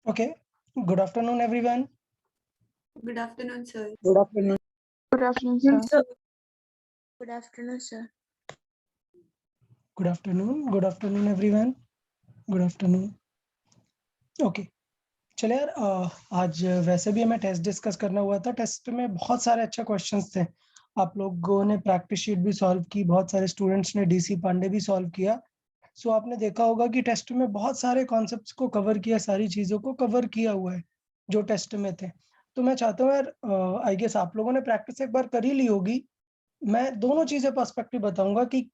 Okay. Good afternoon, everyone. Good afternoon, sir. Good afternoon. Good afternoon, sir. Good afternoon, sir. Good afternoon. Good afternoon, everyone. Good afternoon. Okay. चलिए यार, आज वैसे भी हमें test discuss करना हुआ था। टेस्ट में बहुत सारे अच्छे क्वेश्चंस थे। आप लोगों ने प्रैक्टिस शीट भी सॉल्व की, बहुत सारे स्टूडेंट्स ने डीसी पांडे भी सॉल्व किया। सो आपने देखा होगा कि टेस्ट में बहुत सारे कॉन्सेप्ट्स को कवर किया, सारी चीज़ों को कवर किया हुआ है जो टेस्ट में थे। तो मैं चाहता हूँ यार, आई गेस आप लोगों ने प्रैक्टिस एक बार कर ही ली होगी। मैं दोनों चीज़ें पर्सपेक्टिव बताऊंगा कि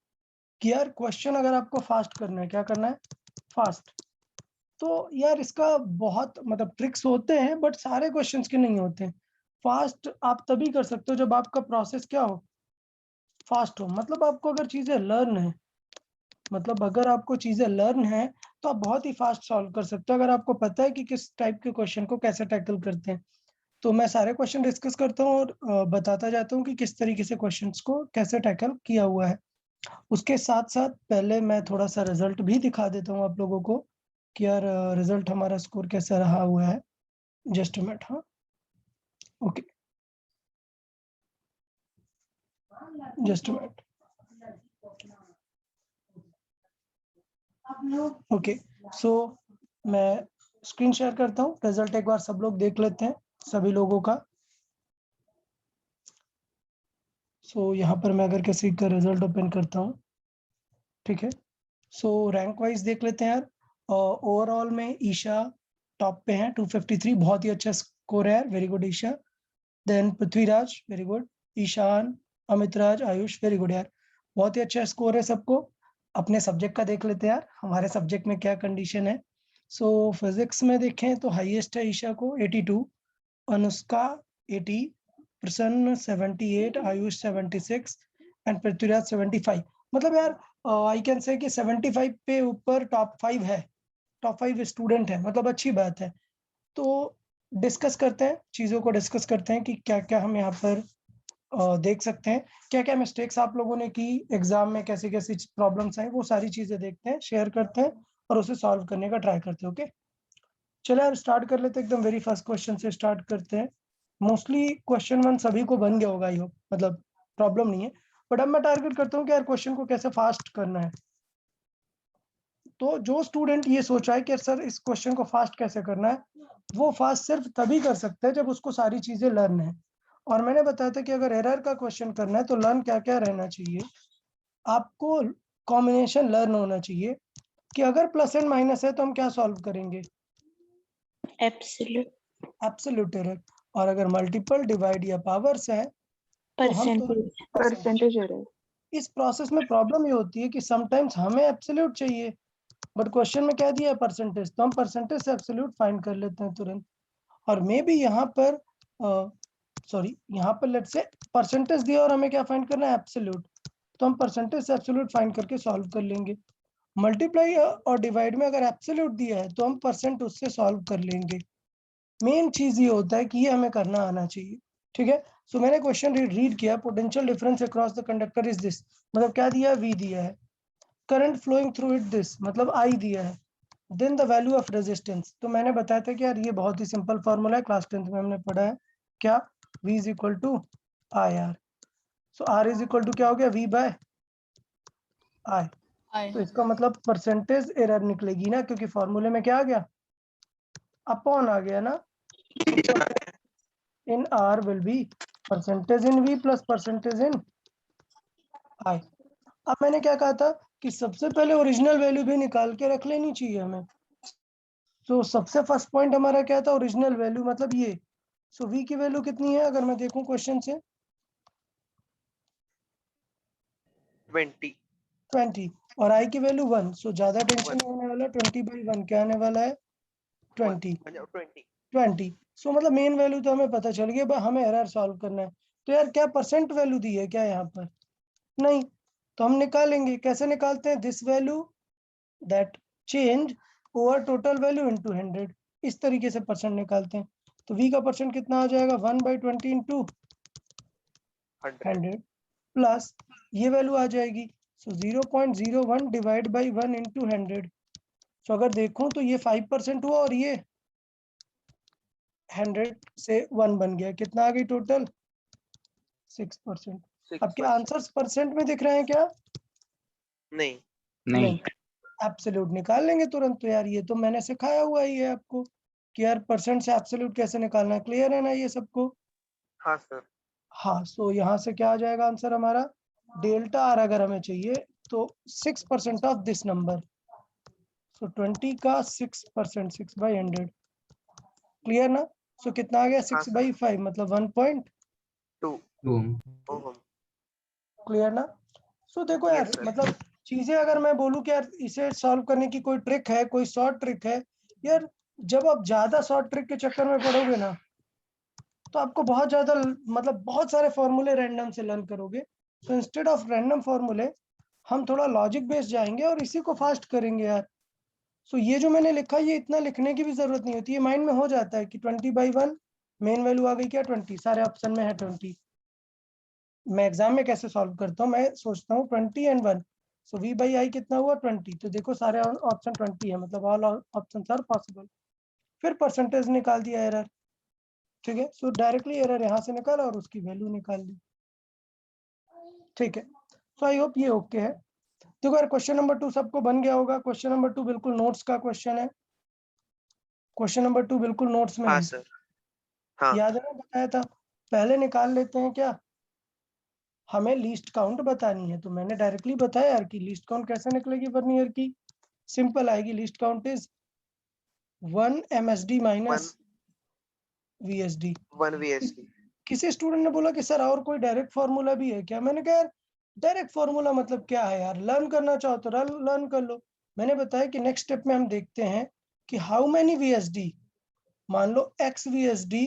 यार क्वेश्चन अगर आपको फास्ट करना है, क्या करना है? फास्ट। तो यार इसका बहुत मतलब ट्रिक्स होते हैं, बट सारे क्वेश्चंस के नहीं होते। फास्ट आप तभी कर सकते हो जब आपका प्रोसेस क्या हो, फास्ट हो। मतलब आपको अगर चीजें लर्न है, मतलब अगर आपको चीजें लर्न है तो आप बहुत ही फास्ट सॉल्व कर सकते हो, अगर आपको पता है कि किस टाइप के क्वेश्चन को कैसे टैकल करते हैं। तो मैं सारे क्वेश्चन डिस्कस करता हूँ और बताता जाता हूँ कि किस तरीके से क्वेश्चंस को कैसे टैकल किया हुआ है। उसके साथ साथ पहले मैं थोड़ा सा रिजल्ट भी दिखा देता हूँ आप लोगों को कि यार रिजल्ट हमारा स्कोर कैसा रहा हुआ है। Just a minute. हाँ, okay, just a minute. Okay, so मैं स्क्रीन शेयर करता हूँ। रिजल्ट एक बार सब लोग देख लेते हैं, सभी लोगों का। सो यहाँ पर मैं अगर किसी का रिजल्ट ओपन करता हूँ, ठीक है। सो रैंक वाइज देख लेते हैं यार। ओवरऑल में ईशा टॉप पे है, 253, बहुत ही अच्छा स्कोर है यार, very good Isha. Then Prithviraj, very good. Ishaan, Amit Raj, Ayush, very good यार, बहुत ही अच्छा स्कोर है सबको। अपने सब्जेक्ट का देख लेते हैं यार, हमारे सब्जेक्ट में क्या कंडीशन है। सो फिजिक्स में देखें तो हाईएस्ट है ईशा को 82, अनुष्का 80, प्रसन्न 78, आयुष 76 एंड पृथ्वीराज 75। मतलब यार आई कैन से कि 75 पे ऊपर टॉप 5 है, टॉप 5 स्टूडेंट है, मतलब अच्छी बात है। तो डिस्कस करते हैं, चीज़ों को डिस्कस करते हैं कि क्या क्या हम यहाँ पर देख सकते हैं, क्या क्या मिस्टेक्स आप लोगों ने की एग्जाम में, कैसी कैसी प्रॉब्लम्स आई, वो सारी चीज़ें देखते हैं, शेयर करते हैं और उसे सॉल्व करने का ट्राई करते हैं। ओके, चलो यार स्टार्ट कर लेते हैं। एकदम वेरी फर्स्ट क्वेश्चन से स्टार्ट करते हैं। मोस्टली क्वेश्चन 1 सभी को बन गया होगा, आई होप, मतलब प्रॉब्लम नहीं है। बट अब मैं टारगेट करता हूँ कि यार क्वेश्चन को कैसे फास्ट करना है। तो जो स्टूडेंट ये सोचा है कि सर इस क्वेश्चन को फास्ट कैसे करना है, वो फास्ट सिर्फ तभी कर सकता है जब उसको सारी चीजें लर्न है। और मैंने बताया था कि अगर एरर का क्वेश्चन करना है तो लर्न क्या क्या रहना चाहिए। आपको कॉम्बिनेशन लर्न होना चाहिए कि अगर प्लस एंड माइनस है तो हम क्या सॉल्व करेंगे, एब्सोल्यूट एरर। और अगर मल्टीपल डिवाइड या पावर्स है तो हम परसेंटेज एरर। इस प्रोसेस में प्रॉब्लम ये होती है कि समटाइम्स हमें एब्सोल्यूट चाहिए, बट क्वेश्चन में क्या दिया है, परसेंटेज, तो हम परसेंटेज से एब्सोल्यूट फाइंड कर लेते हैं तुरंत। और मे बी यहाँ पर यहाँ पर लेट्स से परसेंटेज दिया और हमें क्या फाइंड करना है, एब्सोल्यूट, तो हम परसेंटेज से एब्सोल्यूट फाइंड करके सॉल्व कर लेंगे। मल्टीप्लाई और डिवाइड में अगर एब्सोल्यूट दिया है तो हम परसेंट उससे सॉल्व कर लेंगे। मेन चीज ये होता है कि ये हमें करना आना चाहिए, ठीक है। सो मैंने क्वेश्चन रीड किया, potential difference across the conductor is this, मतलब क्या दिया है, V दिया है। Current flowing through it this, मतलब I दिया है। Then the value of resistance, तो मैंने बताया था कि यार ये बहुत ही सिंपल फॉर्मूला है, क्लास 10th में हमने पढ़ा है, क्या, V is equal to IR। So R is equal to क्या हो गया, V बाय I। तो इसका मतलब परसेंटेज एरर निकलेगी ना, क्योंकि फॉर्मूले में क्या आ गया, अपॉन आ गया ना। इन R will be percentage in V plus percentage in I। अब मैंने क्या कहा था कि सबसे पहले ओरिजिनल वैल्यू भी निकाल के रख लेनी चाहिए हमें। तो सबसे फर्स्ट पॉइंट हमारा क्या था, ओरिजिनल वैल्यू, मतलब ये। सो V की वैल्यू कितनी है अगर मैं देखूं क्वेश्चन से, 20 और I की वैल्यू 1। सो ज्यादा टेंशन नहीं होने वाला, 20/1 क्या आने वाला है, 20। सो मतलब मेन वैल्यू तो हमें पता चल गया, हमें एरर सॉल्व करना है। तो यार क्या परसेंट वैल्यू दी है क्या यहाँ पर, नहीं, तो हम निकालेंगे। कैसे निकालते हैं, this value that change over total value into 100, इस तरीके से परसेंट निकालते हैं। तो V का परसेंट कितना आ जाएगा, 1/20 इंटू 100 प्लस ये वैल्यू आ जाएगी सो 0.01 डिवाइड बाई 1 इंटू 100। सो अगर देखूं तो ये 5% हुआ और ये 100 से 1 बन गया, कितना आ गई टोटल 6%। अब क्या आंसर्स परसेंट में दिख रहे हैं क्या? नहीं नहीं एब्सोल्यूट निकाल लेंगे तुरंत। तो यार ये तो मैंने सिखाया हुआ ही है आपको कि यार परसेंट से एब्सोल्यूट कैसे निकालना है, क्लियर है ना ये सबको? हाँ सर। हाँ, सो यहाँ से क्या आ जाएगा आंसर हमारा, डेल्टा आर अगर हमें चाहिए तो 6% ऑफ दिस नंबर, सो 20 का 6%, 6/100, क्लियर ना? सो कितना आ गया, 6/5 मतलब 1.2, 2 क्लियर ना? सो देखो यार, Yes, sir. मतलब चीजें अगर मैं बोलूं कि यार इसे सॉल्व करने की कोई ट्रिक है, कोई शॉर्ट ट्रिक है, यार जब आप ज्यादा शॉर्ट ट्रिक के चक्कर में पड़ोगे ना तो आपको बहुत ज्यादा, मतलब बहुत सारे फॉर्मूले रैंडम से लर्न करोगे। सो इंस्टेड ऑफ रैंडम फॉर्मूले हम थोड़ा लॉजिक बेस्ड जाएंगे और इसी को फास्ट करेंगे यार। सो ये जो मैंने लिखा ये इतना लिखने की भी जरूरत नहीं होती, ये माइंड में हो जाता है कि 20/1 मेन वैल्यू आ गई क्या 20, सारे ऑप्शन में है 20। मैं एग्जाम में कैसे सॉल्व करता हूँ, मैं सोचता हूँ 20 and 1, सो v/i कितना हुआ 20, तो देखो सारे ऑप्शन 20 है, मतलब ऑल ऑप्शंस आर पॉसिबल। फिर परसेंटेज निकाल दिया एरर, ठीक है। सो डायरेक्टली एरर यहाँ से निकाला और उसकी वैल्यू निकाल ली, ठीक है। सो आई होप ये ओके है। देखो यार क्वेश्चन नंबर 2 सबको बन गया होगा। क्वेश्चन नंबर 2 बिल्कुल नोट्स का क्वेश्चन है, क्वेश्चन नंबर 2 बिल्कुल नोट्स में हाँ है, सर। हाँ याद है ना बताया था। पहले निकाल लेते हैं क्या, हमें लीस्ट काउंट बतानी है, तो मैंने डायरेक्टली बताया यार कि लीस्ट काउंट कैसे निकलेगी वर्नियर की, सिंपल आएगी। Least count is 1 MSD minus VSD। 1 VSD। किसी स्टूडेंट ने बोला कि सर और कोई डायरेक्ट फॉर्मूला भी है क्या? मैंने कहा यार डायरेक्ट फॉर्मूला मतलब क्या है यार, लर्न करना चाहो तो लर्न कर लो। मैंने बताया कि नेक्स्ट स्टेप में हम देखते हैं कि हाउ मेनी VSD, मान लो X VSD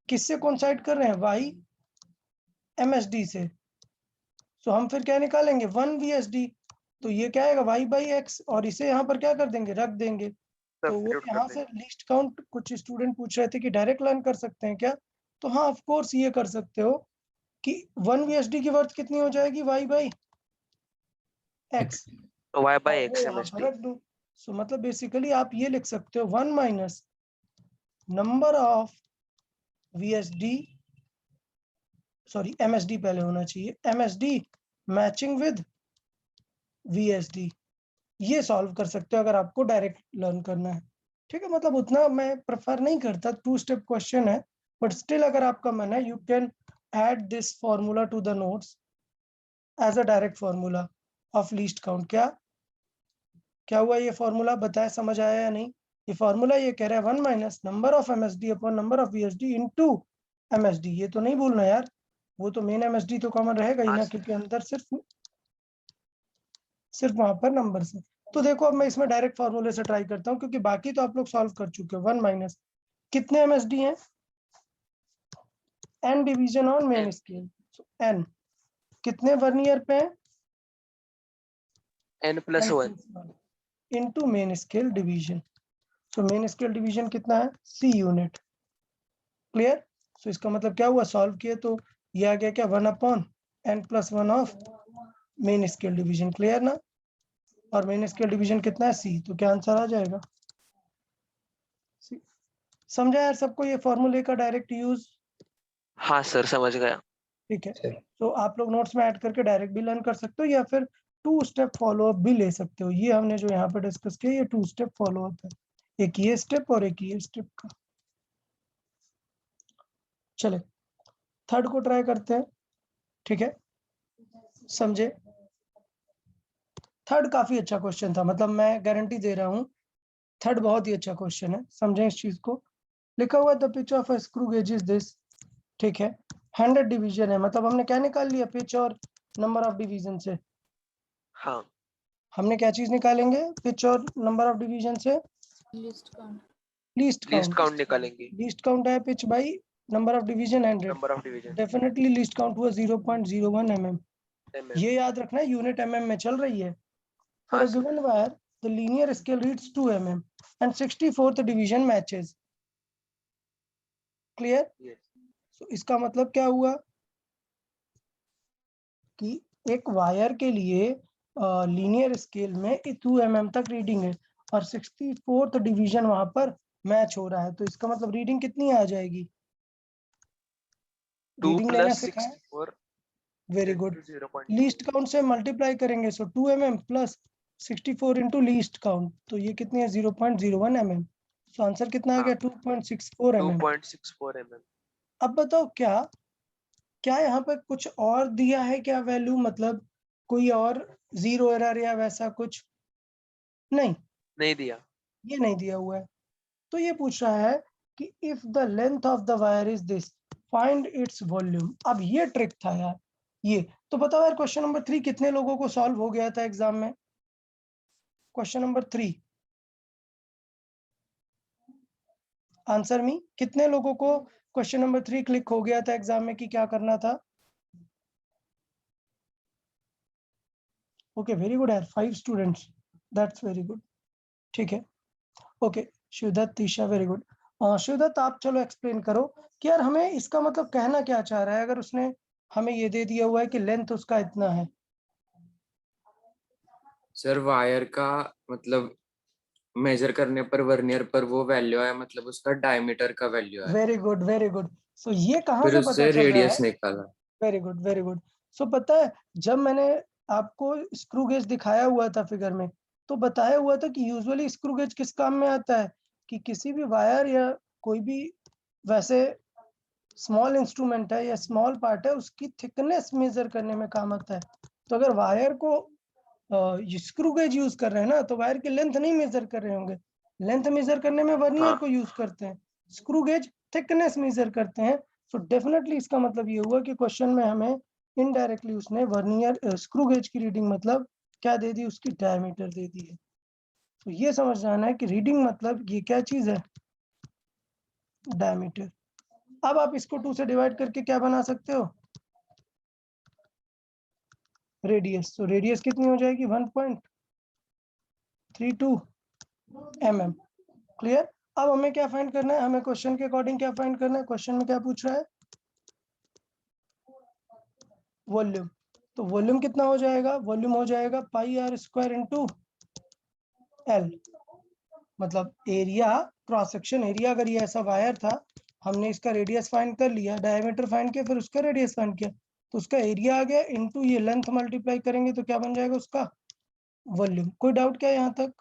किससे कोइंसाइड कर रहे हैं, Y MSD से। सो हम फिर क्या निकालेंगे 1 VSD, तो ये क्या आएगा Y/X, और इसे यहाँ पर क्या कर देंगे, रख देंगे। तो वो Substitute कर यहाँ से लीस्ट काउंट, कुछ स्टूडेंट पूछ रहे थे कि डायरेक्ट लर्न कर सकते हैं क्या, तो हाँ ऑफ कोर्स ये कर सकते हो कि 1 VSD की वर्थ कितनी हो जाएगी Y/X, Y/X यहाँ पर MSD। रख दो। सो मतलब बेसिकली आप ये लिख सकते हो 1 minus number of VSD, sorry MSD पहले होना चाहिए, MSD मैचिंग विद VSD, ये सॉल्व कर सकते हो अगर आपको डायरेक्ट लर्न करना है, ठीक है। मतलब उतना मैं प्रेफर नहीं करता, 2 स्टेप क्वेश्चन है, बट स्टिल अगर आपका मन है you can add this formula to the notes as a direct formula of least count. क्या हुआ ये फॉर्मूला, बताया समझ आया या नहीं? ये फॉर्मूला ये कह रहा है 1 minus number of MSD upon number of VSD into MSD। ये तो नहीं भूलना यार, वो तो मेन MSD तो कॉमन रहेगा ही ना, क्योंकि अंदर सिर्फ वहां पर नंबर से। तो देखो अब मैं इसमें डायरेक्ट फॉर्मूले से ट्राई करता हूँ, क्योंकि बाकी तो आप लोग सॉल्व कर चुके हो। 1 माइनस कितने MSD हैं, n division on main scale, n कितने वर्नियर पे हैं, N+1 into main scale division. So main scale division कितना है, C यूनिट, क्लियर। सो इसका मतलब क्या हुआ, सॉल्व किए तो ये आ गया क्या 1/n+1 of main scale division, clear ना। और मेन स्केल डिवीजन कितना है C, तो क्या आंसर आ जाएगा C। समझा यार सबको ये फॉर्मूले का डायरेक्ट यूज? हाँ सर समझ गया। ठीक है। तो आप लोग नोट्स में ऐड करके डायरेक्ट भी लर्न कर सकते हो, या फिर 2 स्टेप फॉलोअप भी ले सकते हो। ये हमने जो यहाँ पे डिस्कस किया ये 2 स्टेप फॉलोअप है, एक ये स्टेप और एक ये स्टेप का। चले थर्ड को ट्राई करते हैं, ठीक है। समझे, थर्ड काफी अच्छा क्वेश्चन था, मतलब मैं गारंटी दे रहा हूँ थर्ड बहुत ही अच्छा क्वेश्चन है। समझें इस चीज को, लिखा हुआ the pitch of a screw gauge is this, ठीक है। 100 डिवीजन है, मतलब हमने क्या निकाल लिया, पिच और नंबर ऑफ डिवीजन से। हाँ हमने क्या चीज निकालेंगे, पिच और नंबर ऑफ डिवीजन से, list count. Least least count. Count निकालेंगे। लीस्ट काउंट है pitch by number of division 100, number of division definitely least count हुआ 0.01 mm। ये याद रखना है यूनिट mm में चल रही है। फॉर हाँ अ sir. Given wire the linear scale reads 2 mm and 64th division matches, clear. Yes. So इसका मतलब क्या हुआ कि एक वायर के लिए लीनियर स्केल में 2 mm तक रीडिंग है और 64th डिवीजन वहां पर मैच हो रहा है, तो इसका मतलब रीडिंग कितनी आ जाएगी? 2 रीडिंग लेना plus सिखाएं। 64 very good. into 0.2. Least count से मल्टीप्लाई करेंगे, सो 2 mm plus 64 into least count, तो ये कितनी है? 0.01 mm। सो आंसर कितना आ गया? 2.64 mm। 2.64 mm. अब बताओ क्या यहाँ पर कुछ और दिया है क्या वैल्यू, मतलब कोई और जीरो एरर या वैसा कुछ? नहीं, नहीं दिया। ये नहीं दिया हुआ है। तो ये पूछ रहा है कि if the length of the wire is this, find its volume. अब ये ट्रिक था यार। ये तो बताओ यार, क्वेश्चन नंबर 3 कितने लोगों को सॉल्व हो गया था एग्जाम में? क्वेश्चन नंबर 3 आंसर मी, कितने लोगों को क्वेश्चन नंबर 3 क्लिक हो गया था एग्जाम में कि क्या करना था? ओके, वेरी गुड यार, 5 स्टूडेंट्स, दैट्स वेरी गुड। ठीक है, okay Shivdatt, Tisha, very good. Shivdatt आप चलो एक्सप्लेन करो कि यार हमें इसका मतलब कहना क्या चाह रहा है, अगर उसने हमें ये दे दिया हुआ है कि लेंथ उसका इतना है। सर वायर का मतलब मेजर करने पर वर्नियर पर वो वैल्यू है, मतलब उसका डायमीटर का वैल्यू है, वेरी गुड, वेरी गुड। सो ये कहाँ फिर से पता उससे चल रहा है? रेडियस निकाला। Very good, very good. So पता है, जब मैंने आपको स्क्रू गेज दिखाया हुआ था फिगर में, तो बताया हुआ था कि यूजुअली स्क्रू गेज किस काम में आता है, कि किसी भी वायर या कोई भी वैसे स्मॉल इंस्ट्रूमेंट है या स्मॉल पार्ट है, उसकी थिकनेस मेजर करने में काम आता है। तो अगर वायर को स्क्रू गेज यूज कर रहे हैं ना, तो वायर की लेंथ नहीं मेजर कर रहे होंगे। लेंथ मेजर करने में वर्नियर हाँ। को यूज करते हैं, स्क्रू गेज थिकनेस मेजर करते हैं। सो डेफिनेटली इसका मतलब ये हुआ कि क्वेश्चन में हमें इनडायरेक्टली उसने वर्नियर स्क्रू गेज की रीडिंग मतलब क्या दे दी? उसकी डायमीटर दे दी है। तो ये समझ जाना है कि रीडिंग मतलब ये क्या चीज है? डायमीटर। अब आप इसको 2 से डिवाइड करके क्या बना सकते हो? रेडियस। तो रेडियस कितनी हो जाएगी? 1.32 mm। क्लियर? अब हमें क्या फाइंड करना है? हमें क्वेश्चन के अकॉर्डिंग क्या फाइंड करना है? क्वेश्चन में क्या पूछ रहा है? वॉल्यूम। तो वॉल्यूम कितना हो जाएगा? वॉल्यूम हो जाएगा पाई आर स्क्वायर इंटू एल, मतलब एरिया, क्रॉस सेक्शन एरिया। अगर ये ऐसा वायर था, हमने इसका रेडियस फाइंड कर लिया, डायमीटर फाइंड किया, फिर उसका रेडियस फाइंड किया, तो उसका एरिया आ गया इंटू ये लेंथ मल्टीप्लाई करेंगे तो क्या बन जाएगा? उसका वॉल्यूम। कोई डाउट क्या यहाँ तक?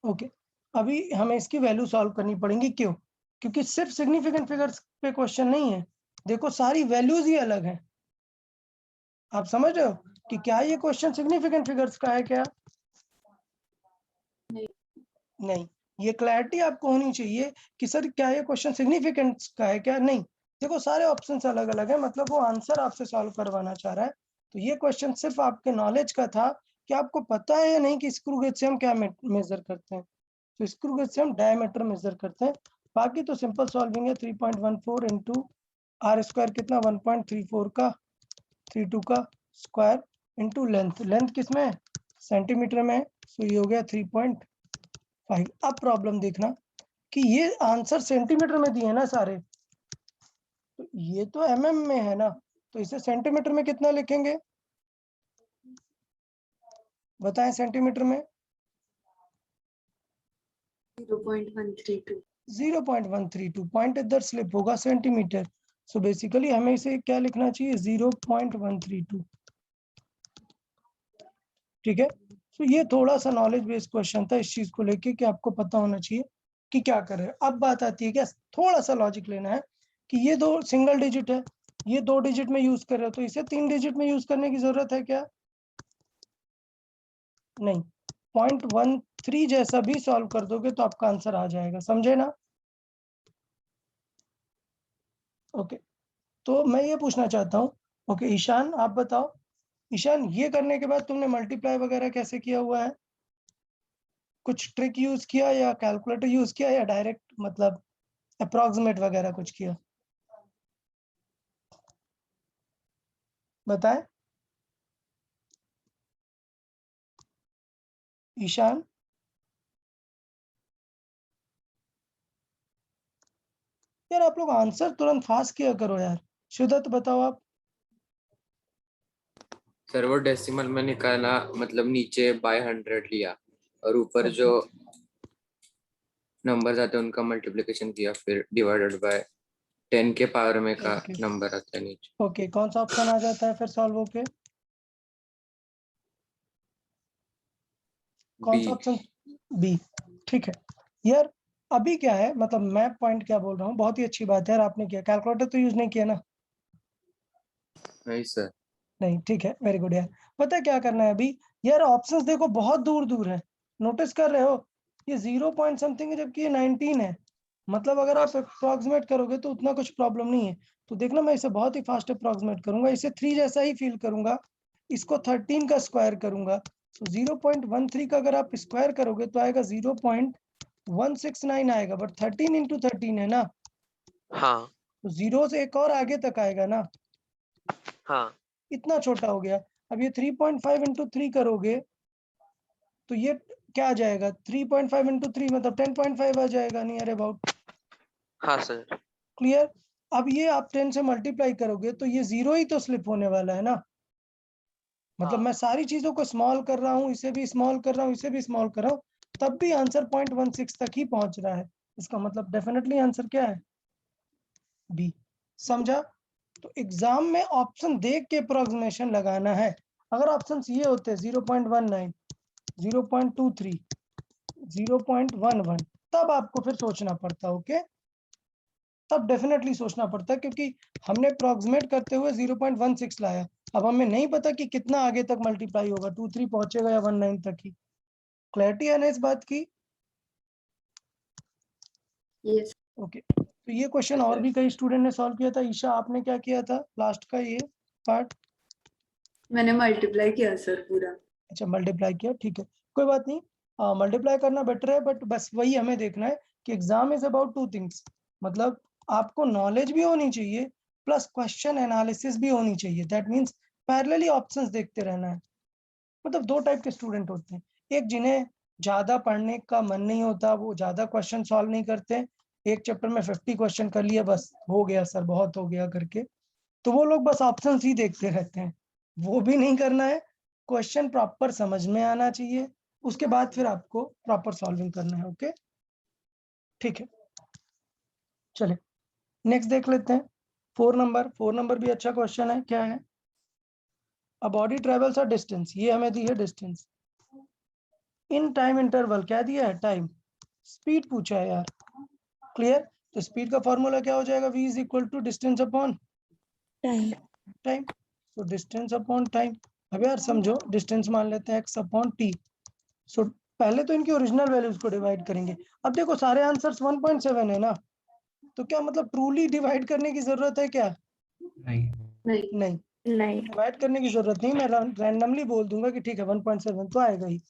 ओके, अभी हमें इसकी वैल्यू सॉल्व करनी पड़ेगी। क्यों? क्योंकि सिर्फ सिग्निफिकेंट फिगर्स पे क्वेश्चन नहीं है, देखो सारी वैल्यूज ही अलग हैं। आप समझ रहे हो कि क्या ये क्वेश्चन सिग्निफिकेंट फिगर्स का है क्या? नहीं, ये क्लैरिटी आपको होनी चाहिए कि सर क्या ये क्वेश्चन सिग्निफिकेंट का है क्या? नहीं, देखो सारे ऑप्शंस अलग अलग है, मतलब वो आंसर आपसे सॉल्व करवाना चाह रहा है। तो ये क्वेश्चन सिर्फ आपके नॉलेज का था कि आपको पता है या नहीं कि स्क्रू गेज से हम क्या मेजर करते हैं। तो स्क्रू गेज से हम डायमीटर मेजर करते हैं। बाकी तो सिंपल सॉल्विंग है। 3.14 इंटू आर स्क्वायर कितना? 1.34 का 32 का स्क्वायर इंटू लेंथ। लेंथ किसमें है? सेंटीमीटर में है। सो ये हो गया 3.5। अब प्रॉब्लम देखना कि ये आंसर सेंटीमीटर में दिए हैं ना सारे, तो ये तो mm में है ना, तो इसे सेंटीमीटर में कितना लिखेंगे? बताएं सेंटीमीटर में। 0.132. 0.132 पॉइंट इधर स्लिप होगा सेंटीमीटर। सो बेसिकली हमें इसे क्या लिखना चाहिए? 0.132। ठीक है, तो ये थोड़ा सा नॉलेज बेस्ड क्वेश्चन था इस चीज को लेके कि आपको पता होना चाहिए कि क्या कर रहे हैं। अब बात आती है क्या, थोड़ा सा लॉजिक लेना है कि ये दो सिंगल डिजिट है, ये 2 डिजिट में यूज कर रहे हो, तो इसे 3 डिजिट में यूज करने की जरूरत है क्या? नहीं, 0.13 जैसा भी सॉल्व कर दोगे तो आपका आंसर आ जाएगा, समझे ना? ओके, तो मैं ये पूछना चाहता हूँ, ओके ईशान आप बताओ, ईशान ये करने के बाद तुमने मल्टीप्लाई वगैरह कैसे किया हुआ है? कुछ ट्रिक यूज किया या कैलकुलेटर यूज किया या डायरेक्ट मतलब अप्रोक्सीमेट वगैरह कुछ किया? बताएं ईशान। यार आप लोग आंसर तुरंत फास्ट किया करो यार। शुद्धत बताओ आप। सर वो डेसिमल में निकाला, मतलब नीचे बाय 100 लिया और ऊपर जो नंबर्स आते हैं उनका मल्टीप्लिकेशन किया, फिर डिवाइडेड बाय 10 के पावर में का Okay. नंबर आता है नीचे। ओके, कौन सा ऑप्शन आ जाता है फिर सॉल्व होके? कौन सा B। ऑप्शन? बी। ठीक है यार, अभी क्या है मतलब मैं पॉइंट क्या बोल रहा हूँ, बहुत ही अच्छी बात है यार, आपने किया। कैलकुलेटर तो यूज नहीं किया ना? नहीं सर। नहीं, ठीक है, वेरी गुड यार। पता है क्या करना है अभी यार? ऑप्शंस देखो बहुत दूर दूर है, नोटिस कर रहे हो? ये 0 पॉइंट समथिंग है जबकि ये 19 है। मतलब अगर आप अप्रोक्सीमेट करोगे तो उतना कुछ प्रॉब्लम नहीं है। तो देखना, मैं इसे बहुत ही फास्ट अप्रोक्सीमेट करूंगा, इसे 3 जैसा ही फील करूंगा, इसको 13 का स्क्वायर करूंगा। तो 0.13 का अगर आप स्क्वायर करोगे तो आएगा 0.169 आएगा, बट 13 इंटू 13 है ना, हाँ तो जीरो से एक और आगे तक आएगा ना, हाँ इतना छोटा हो गया। अब ये 3.5 इंटू 3 करोगे तो ये क्या आ जाएगा? 3.5 इंटू 3 मतलब 10.5 आ जाएगा, नियर अबाउट। हाँ सर। क्लियर? अब ये आप 10 से मल्टीप्लाई करोगे तो ये 0 ही तो स्लिप होने वाला है ना। मतलब हाँ। मैं सारी चीजों को स्मॉल कर रहा हूँ, इसे भी स्मॉल कर रहा हूँ, इसे भी स्मॉल कर रहा हूँ, तब भी आंसर 0.16 तक ही पहुंच रहा है। इसका मतलब डेफिनेटली आंसर क्या है? बी। समझा? तो एग्जाम में ऑप्शन देख के अप्रोक्सीमेशन लगाना है। अगर ऑप्शंस ये होते 0.19, 0.23, 0.11, तब आपको फिर सोचना पड़ता। ओके, तब डेफिनेटली सोचना पड़ता है, क्योंकि हमने अप्रोक्सीमेट करते हुए 0.16 लाया। अब हमें नहीं पता कि कितना आगे तक मल्टीप्लाई होगा, 23 पहुंचेगा या 19 तक ही। क्लैरिटी है ना इस बात की? Yes. ओके, तो ये क्वेश्चन और भी कई स्टूडेंट ने सॉल्व किया था। ईशा, आपने क्या किया था लास्ट का ये पार्ट? मैंने मल्टीप्लाई किया सर पूरा। अच्छा, मल्टीप्लाई किया, ठीक है, कोई बात नहीं। मल्टीप्लाई करना बेटर है, बट बस वही हमें देखना है कि एग्जाम इज अबाउट 2 थिंग्स। मतलब आपको नॉलेज भी होनी चाहिए प्लस क्वेश्चन एनालिसिस भी होनी चाहिए। दैट मीन्स पैरेलली ऑप्शंस देखते रहना है। मतलब 2 टाइप के स्टूडेंट होते हैं, एक जिन्हें ज्यादा पढ़ने का मन नहीं होता, वो ज्यादा क्वेश्चन सॉल्व नहीं करते, एक चैप्टर में 50 क्वेश्चन कर लिए, बस हो गया सर, बहुत हो गया करके, तो वो लोग बस ऑप्शंस ही देखते रहते हैं। वो भी नहीं करना है, क्वेश्चन प्रॉपर समझ में आना चाहिए, उसके बाद फिर आपको प्रॉपर सॉल्विंग करना है। ओके, ठीक है, चले नेक्स्ट देख लेते हैं। 4 नंबर भी अच्छा क्वेश्चन है। क्या है? A body travels a distance, ये हमें दी है डिस्टेंस, इन टाइम इंटरवल क्या दिया है? टाइम। स्पीड पूछा है यार। क्लियर? तो स्पीड का फॉर्मूला क्या हो जाएगा? v is equal to distance upon time. Time. तो डिस्टेंस अपॉन टाइम। अब यार समझो, डिस्टेंस मान लेते हैं x अपॉन t। सो पहले तो इनकी ओरिजिनल वैल्यूज को डिवाइड करेंगे। अब देखो सारे आंसर्स 1.7 है ना, तो क्या मतलब ट्रूली डिवाइड करने की जरूरत है क्या? नहीं। नहीं, नहीं। डिवाइड करने की जरूरत नहीं। मैं रैंडमली बोल दूंगा कि ठीक है 1.7 तो आएगा ही।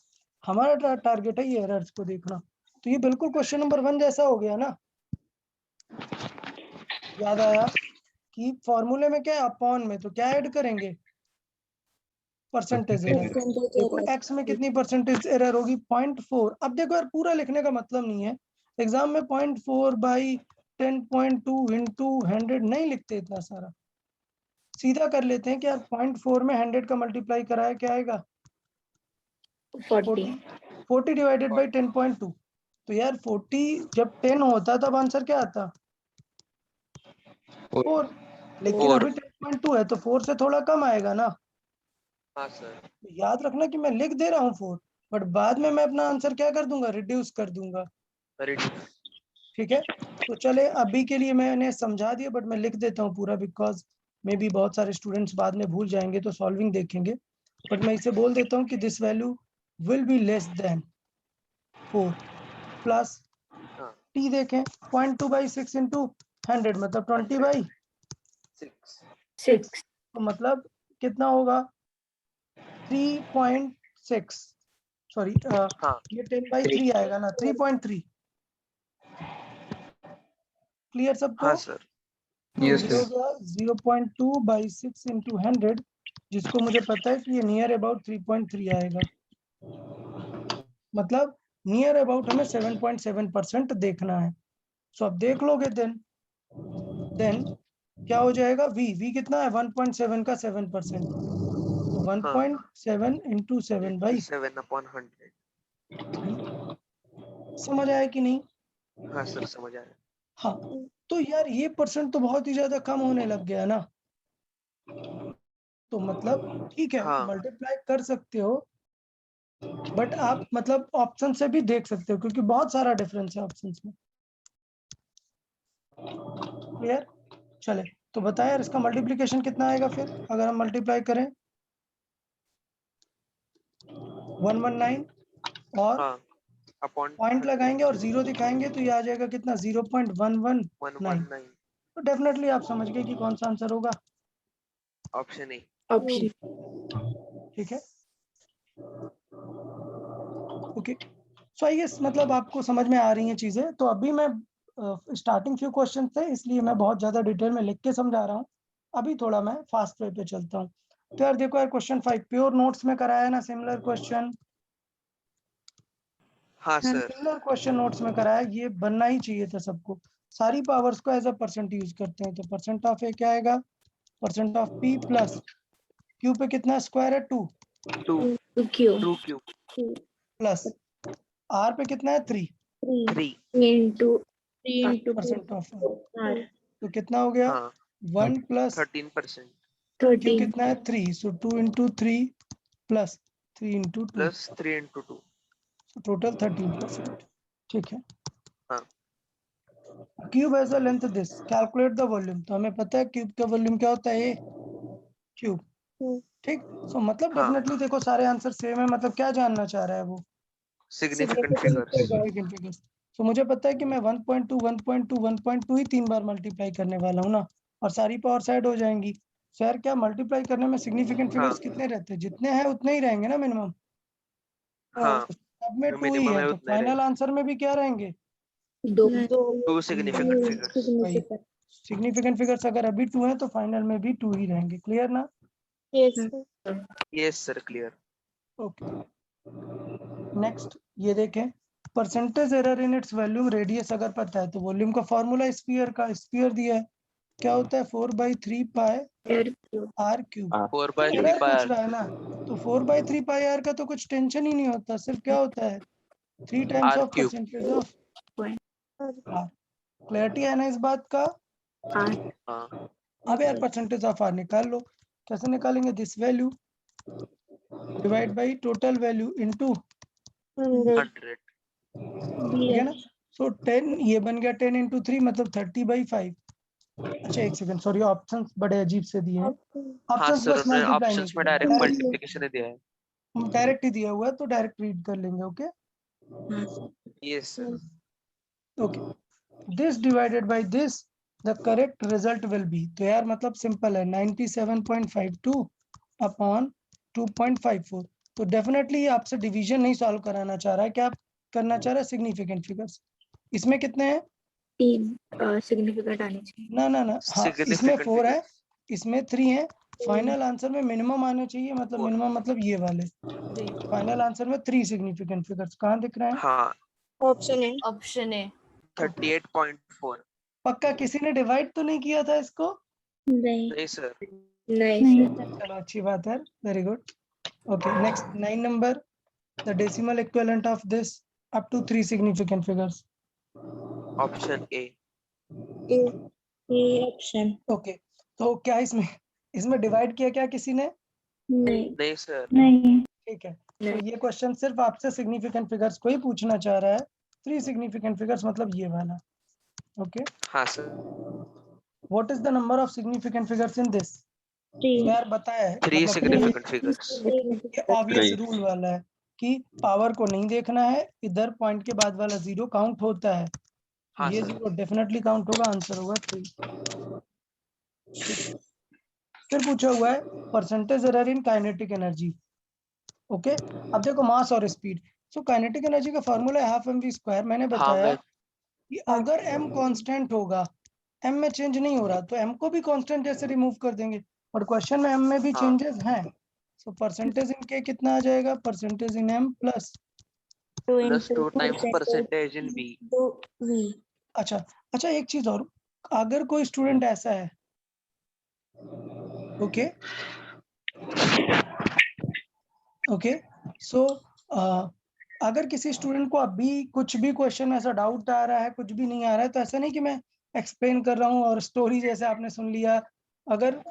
हमारा टारगेट है ये एरर्स को देखना। तो ये बिल्कुल क्वेश्चन नंबर 1 जैसा हो गया ना। याद आया कि फॉर्मूले में क्या है? अपॉन में, तो क्या ऐड करेंगे? Percentage error. देखो x में कितनी परसेंटेज एरर होगी? 0.4। अब देखो यार, पूरा लिखने का मतलब नहीं है, एग्जाम में 0.4 बाई 10.2 इंटू 100 नहीं लिखते इतना सारा, सीधा कर लेते हैं कि यार 0.4 में 100 का मल्टीप्लाई कराया क्या आएगा? 40। 40 डिवाइडेड बाई 10.2। तो यार 40 जब 10 होता तब आंसर क्या आता? 4। लेकिन 4। अभी 10.2 है तो 4 से थोड़ा कम आएगा ना। हाँ सर। तो याद रखना कि मैं लिख दे रहा हूँ 4, बट बाद में मैं अपना आंसर क्या कर दूंगा? रिड्यूस कर दूंगा। ठीक है, तो चले अभी के लिए मैंने समझा दिया, बट मैं लिख देता हूँ पूरा, बिकॉज मे बी बहुत सारे स्टूडेंट्स बाद में भूल जाएंगे तो सॉल्विंग देखेंगे। बट मैं इसे बोल देता हूँ कि this value will be less than 4 plus हाँ। t देखें 0.2 बाई 6 इंटू 100 मतलब 20 बाई 6। तो मतलब कितना होगा? 3.6, सॉरी हाँ। ये 10 बाई 3 आएगा ना, 3.3। क्लियर सबको? हाँ सर। तो ये हो गया 0.2 बाई 6 इंटू 100, जिसको मुझे पता है कि ये नियर अबाउट 3.3 आएगा। मतलब नियर अबाउट हमें 7.7% देखना है। सो अब देख लोगे देन क्या हो जाएगा? v कितना है? 1.7 का 7%, तो तो 1.7 into 7 by 7/100। समझ आया कि नहीं? हाँ सर, समझ आया। हाँ, तो यार ये परसेंट तो बहुत ही ज्यादा कम होने लग गया ना, तो मतलब ठीक है हाँ। मल्टीप्लाई कर सकते हो, बट आप मतलब ऑप्शन से भी देख सकते हो क्योंकि बहुत सारा डिफरेंस है ऑप्शंस में। क्लियर? चले तो बताया यार इसका मल्टीप्लिकेशन कितना आएगा फिर अगर हम मल्टीप्लाई करें 119 और हाँ, अपॉन पॉइंट लगाएंगे और 0 दिखाएंगे तो ये आ जाएगा कितना 0.119। 119। तो डेफिनेटली आप समझ गए कि कौन सा आंसर होगा। Option A. ऑप्शन ठीक है, ओके। सो आई गेस मतलब आपको समझ में आ रही हैं चीजें। तो अभी मैं स्टार्टिंग फ्यू क्वेश्चन थे इसलिए मैं बहुत ज्यादा डिटेल में लिख के समझा रहा हूँ, अभी थोड़ा मैं फास्ट वे पे चलता हूँ। तो यार देखो यार क्वेश्चन 5 प्योर नोट्स में कराया है ना सिमिलर क्वेश्चन, हाँ सर। सिमिलर क्वेश्चन नोट्स में कराया, ये बनना ही चाहिए था सबको। सारी पावर्स को एज अ परसेंट यूज करते हैं, तो परसेंट ऑफ ए क्या आएगा, percent of P plus Q पे कितना स्क्वायर है 2 2 क्यू 2 क्यूब प्लस आर पे कितना है 3 3। इंटू परसेंट ऑफ आर तो कितना हो गया हाँ, 1 प्लस 13% क्यू 13 कितना है 3, सो 2 into 3 plus 3 into 2, plus 3 into 2। so total 13%। ठीक है, हाँ। Cube has a length this, calculate the volume. तो हमें पता है क्यूब का वॉल्यूम क्या होता है, ए क्यूब। ठीक, सो मतलब हाँ, डेफिनेटली देखो सारे आंसर सेम है, मतलब क्या जानना चाह रहा है वो, significant figures. Significant figures. So मुझे पता है कि मैं 1.2 1.2 1.2 ही 3 बार मल्टीप्लाई करने वाला हूँ ना, और सारी पावर साइड हो जाएंगी। सो यार क्या मल्टीप्लाई करने में सिग्निफिकेंट हाँ। फिगर्स कितने रहते हैं, जितने हैं उतने ही रहेंगे ना मिनिमम। हाँ, सब में 2 ही मिनिमम है, है तो उतने फाइनल रहेंगे। आंसर में भी क्या रहेंगे, 2 2 सिग्निफिकेंट फिगर्स। वही सिग्निफिकेंट फिगर्स अगर अभी 2 है तो फाइनल में भी 2 ही रहेंगे। क्लियर ना? Yes sir, clear. Okay, next ये देखें, percentage error in its volume radius अगर पता है तो वॉल्यूम का फॉर्मूला स्फीयर का, स्फीयर दिया है क्या होता है 4/3 पाई आर क्यूब। 4/3 एरर पाई पूछ आर। रहा है ना, तो 4/3 पाई आर का तो कुछ टेंशन ही नहीं होता, सिर्फ क्या होता है 3 times r of cube. Percentage of r. Clarity है ना इस बात का? हाँ, अब यार परसेंटेज ऑफ आर निकाल लो, कैसे निकालेंगे, this value divide by total value into 100। ठीक है ना। सो 10 ये बन गया 10 into 3 मतलब 30/5। अच्छा एक सेकंड, सॉरी ऑप्शंस बड़े अजीब से दिए हैं, हाँ ऑप्शंस सर, बस उन्होंने मल्टीप्लाई नहीं ऑप्शंस में किया, डायरेक्ट मल्टीप्लिकेशन दिया है। डायरेक्ट ही दिया हुआ है तो डायरेक्ट रीड कर लेंगे। Okay yes sir. Okay, this divided by this the correct result will be. तो यार मतलब सिंपल है 97.52 अपॉन 2.54। तो डेफिनेटली आपसे डिवीजन नहीं सॉल्व कराना चाह रहा है, क्या करना चाह रहा है, सिग्निफिकेंट फिगर्स। इसमें कितने हैं, 3 सिग्निफिकेंट आने चाहिए। ना हाँ इसमें सिग्निफिकेंट 4 है, फिगर्स। इसमें 3 है। फाइनल आंसर में मिनिमम आने चाहिए, मतलब 4। मिनिमम मतलब ये वाले। फाइनल आंसर में 3 सिग्निफिकेंट फिगर्स कहाँ दिख रहे हैं, हाँ, ऑप्शन ए 38.4। पक्का किसी ने डिवाइड तो नहीं किया था इसको? नहीं नहीं सर। नहीं चलो अच्छी बात है, very good. Okay next 9 number, the decimal equivalent of this up to 3 significant figures. Option a. ये ऑप्शन ओके, तो क्या इसमें डिवाइड किया क्या किसी ने? नहीं नहीं सर। ठीक है, तो ये क्वेश्चन सिर्फ आपसे सिग्निफिकेंट फिगर्स को ही पूछना चाह रहा है, 3 सिग्निफिकेंट फिगर्स मतलब ये वाला। ओके, हाँ sir. What is the number of significant figures in this? यार बताया है 3 सिग्निफिकेंट फिगर्स। ये ऑब्वियस रूल वाला है कि पावर को नहीं देखना है, इधर पॉइंट के बाद वाला 0 काउंट होता है, हाँ ये सर। 0 डेफिनेटली काउंट होगा, आंसर होगा 3। फिर पूछा हुआ है percentage error in kinetic energy. Okay, अब देखो मास और स्पीड। सो काइनेटिक एनर्जी का फॉर्मूला है 12 mv²। मैंने हाँ बताया मैं। कि अगर m कांस्टेंट होगा, m में चेंज नहीं हो रहा तो m को भी कांस्टेंट जैसे रिमूव कर देंगे, और क्वेश्चन में m में भी हाँ। चेंजेस हैं। सो परसेंटेज इन k कितना आ जाएगा, percentage in m plus plus 2 times percentage in b. अच्छा एक चीज और, अगर कोई स्टूडेंट ऐसा है ओके ओके सो अगर किसी स्टूडेंट को अभी कुछ भी क्वेश्चन में ऐसा डाउट आ रहा है, कुछ भी नहीं आ रहा है, तो ऐसा नहीं कि मैं एक्सप्लेन कर रहा हूँ और स्टोरी जैसे आपने सुन लिया। अगर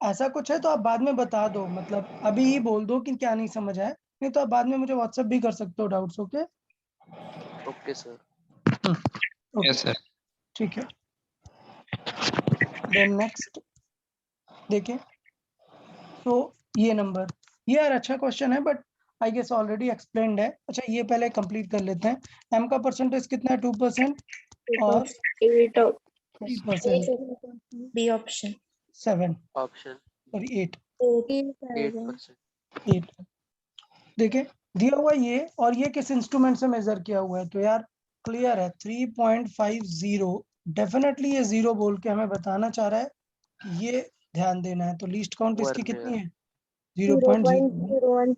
ऐसा कुछ है तो आप बाद में बता दो, मतलब अभी ही बोल दो कि क्या नहीं समझ आया, नहीं तो आप बाद में मुझे व्हाट्सएप भी कर सकते हो doubts. Okay okay sir. Yes sir. ठीक है। देन नेक्स्ट देखिए, तो ये नंबर, ये यार अच्छा क्वेश्चन है but I guess already explained है। अच्छा ये पहले कंप्लीट कर लेते हैं। एम का परसेंटेज कितना है? 2% और 3%, बी ऑप्शन 7 ऑप्शन और 8 8%। 8 देखिए दिया हुआ ये, और ये किस इंस्ट्रूमेंट से मेजर किया हुआ है, तो यार क्लियर है 3.50। डेफिनेटली ये 0 बोल के हमें बताना चाह रहा है कि ये ध्यान देना है। तो लीस्ट काउंट इसकी कितनी है? 0.01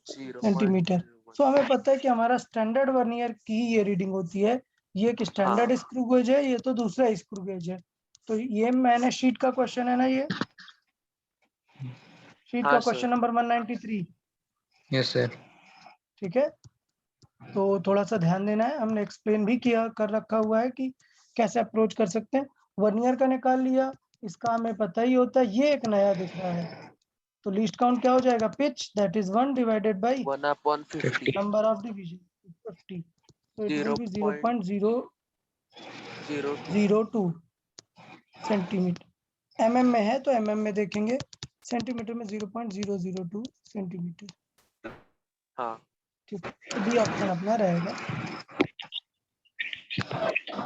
सेंटीमीटर। सो हमें पता है कि हमारा स्टैंडर्ड वर्नियर की ये रीडिंग होती है। ये एक स्टैंडर्ड हाँ। स्क्रू गेज है, ये तो दूसरा स्क्रू गेज है। तो ये मैंने शीट का क्वेश्चन है ना, ये शीट हाँ का sir. Question number 193। Yes sir. ठीक है, तो थोड़ा सा ध्यान देना है। हमने एक्सप्लेन भी किया कर रखा हुआ है कि कैसे अप्रोच कर सकते हैं। वर्नियर का निकाल लिया, इसका हमें पता ही होता है। ये एक नया दिख रहा है, तो लीस्ट काउंट क्या हो जाएगा? Pitch, that is 1 divided by 1/50। Number of division 50, so it will be 0.002 centimetre. MM में है तो एमएम में देखेंगे, सेंटीमीटर में 0.002 सेंटीमीटर। हाँ। ठीक है, तो बी ऑप्शन अपना रहेगा।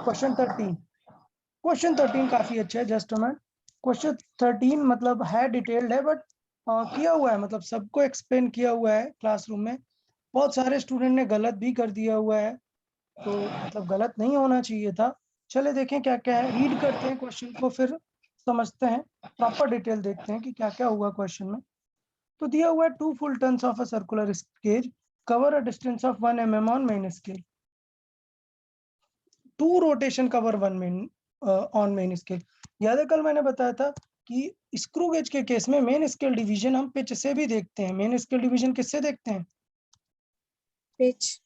क्वेश्चन 13, क्वेश्चन 13 काफी अच्छा है। जस्ट मैं क्वेश्चन 13 मतलब है डिटेल्ड है बट किया हुआ है, मतलब सबको एक्सप्लेन किया हुआ है क्लासरूम में। बहुत सारे स्टूडेंट ने गलत भी कर दिया हुआ है, तो मतलब गलत नहीं होना चाहिए था। चले देखें क्या क्या है, रीड करते हैं क्वेश्चन को, फिर समझते हैं, प्रॉपर डिटेल देखते हैं कि क्या क्या हुआ क्वेश्चन में। तो दिया हुआ है 2 full turns of a circular gauge cover a distance of 1 mm on main scale, 2 rotation cover 1 main on main scale। याद है कल मैंने बताया था कि स्क्रू गेज के केस में मेन स्केल डिवीजन हम पिच से भी देखते हैं। मेन स्केल डिवीजन किससे देखते हैं? पिच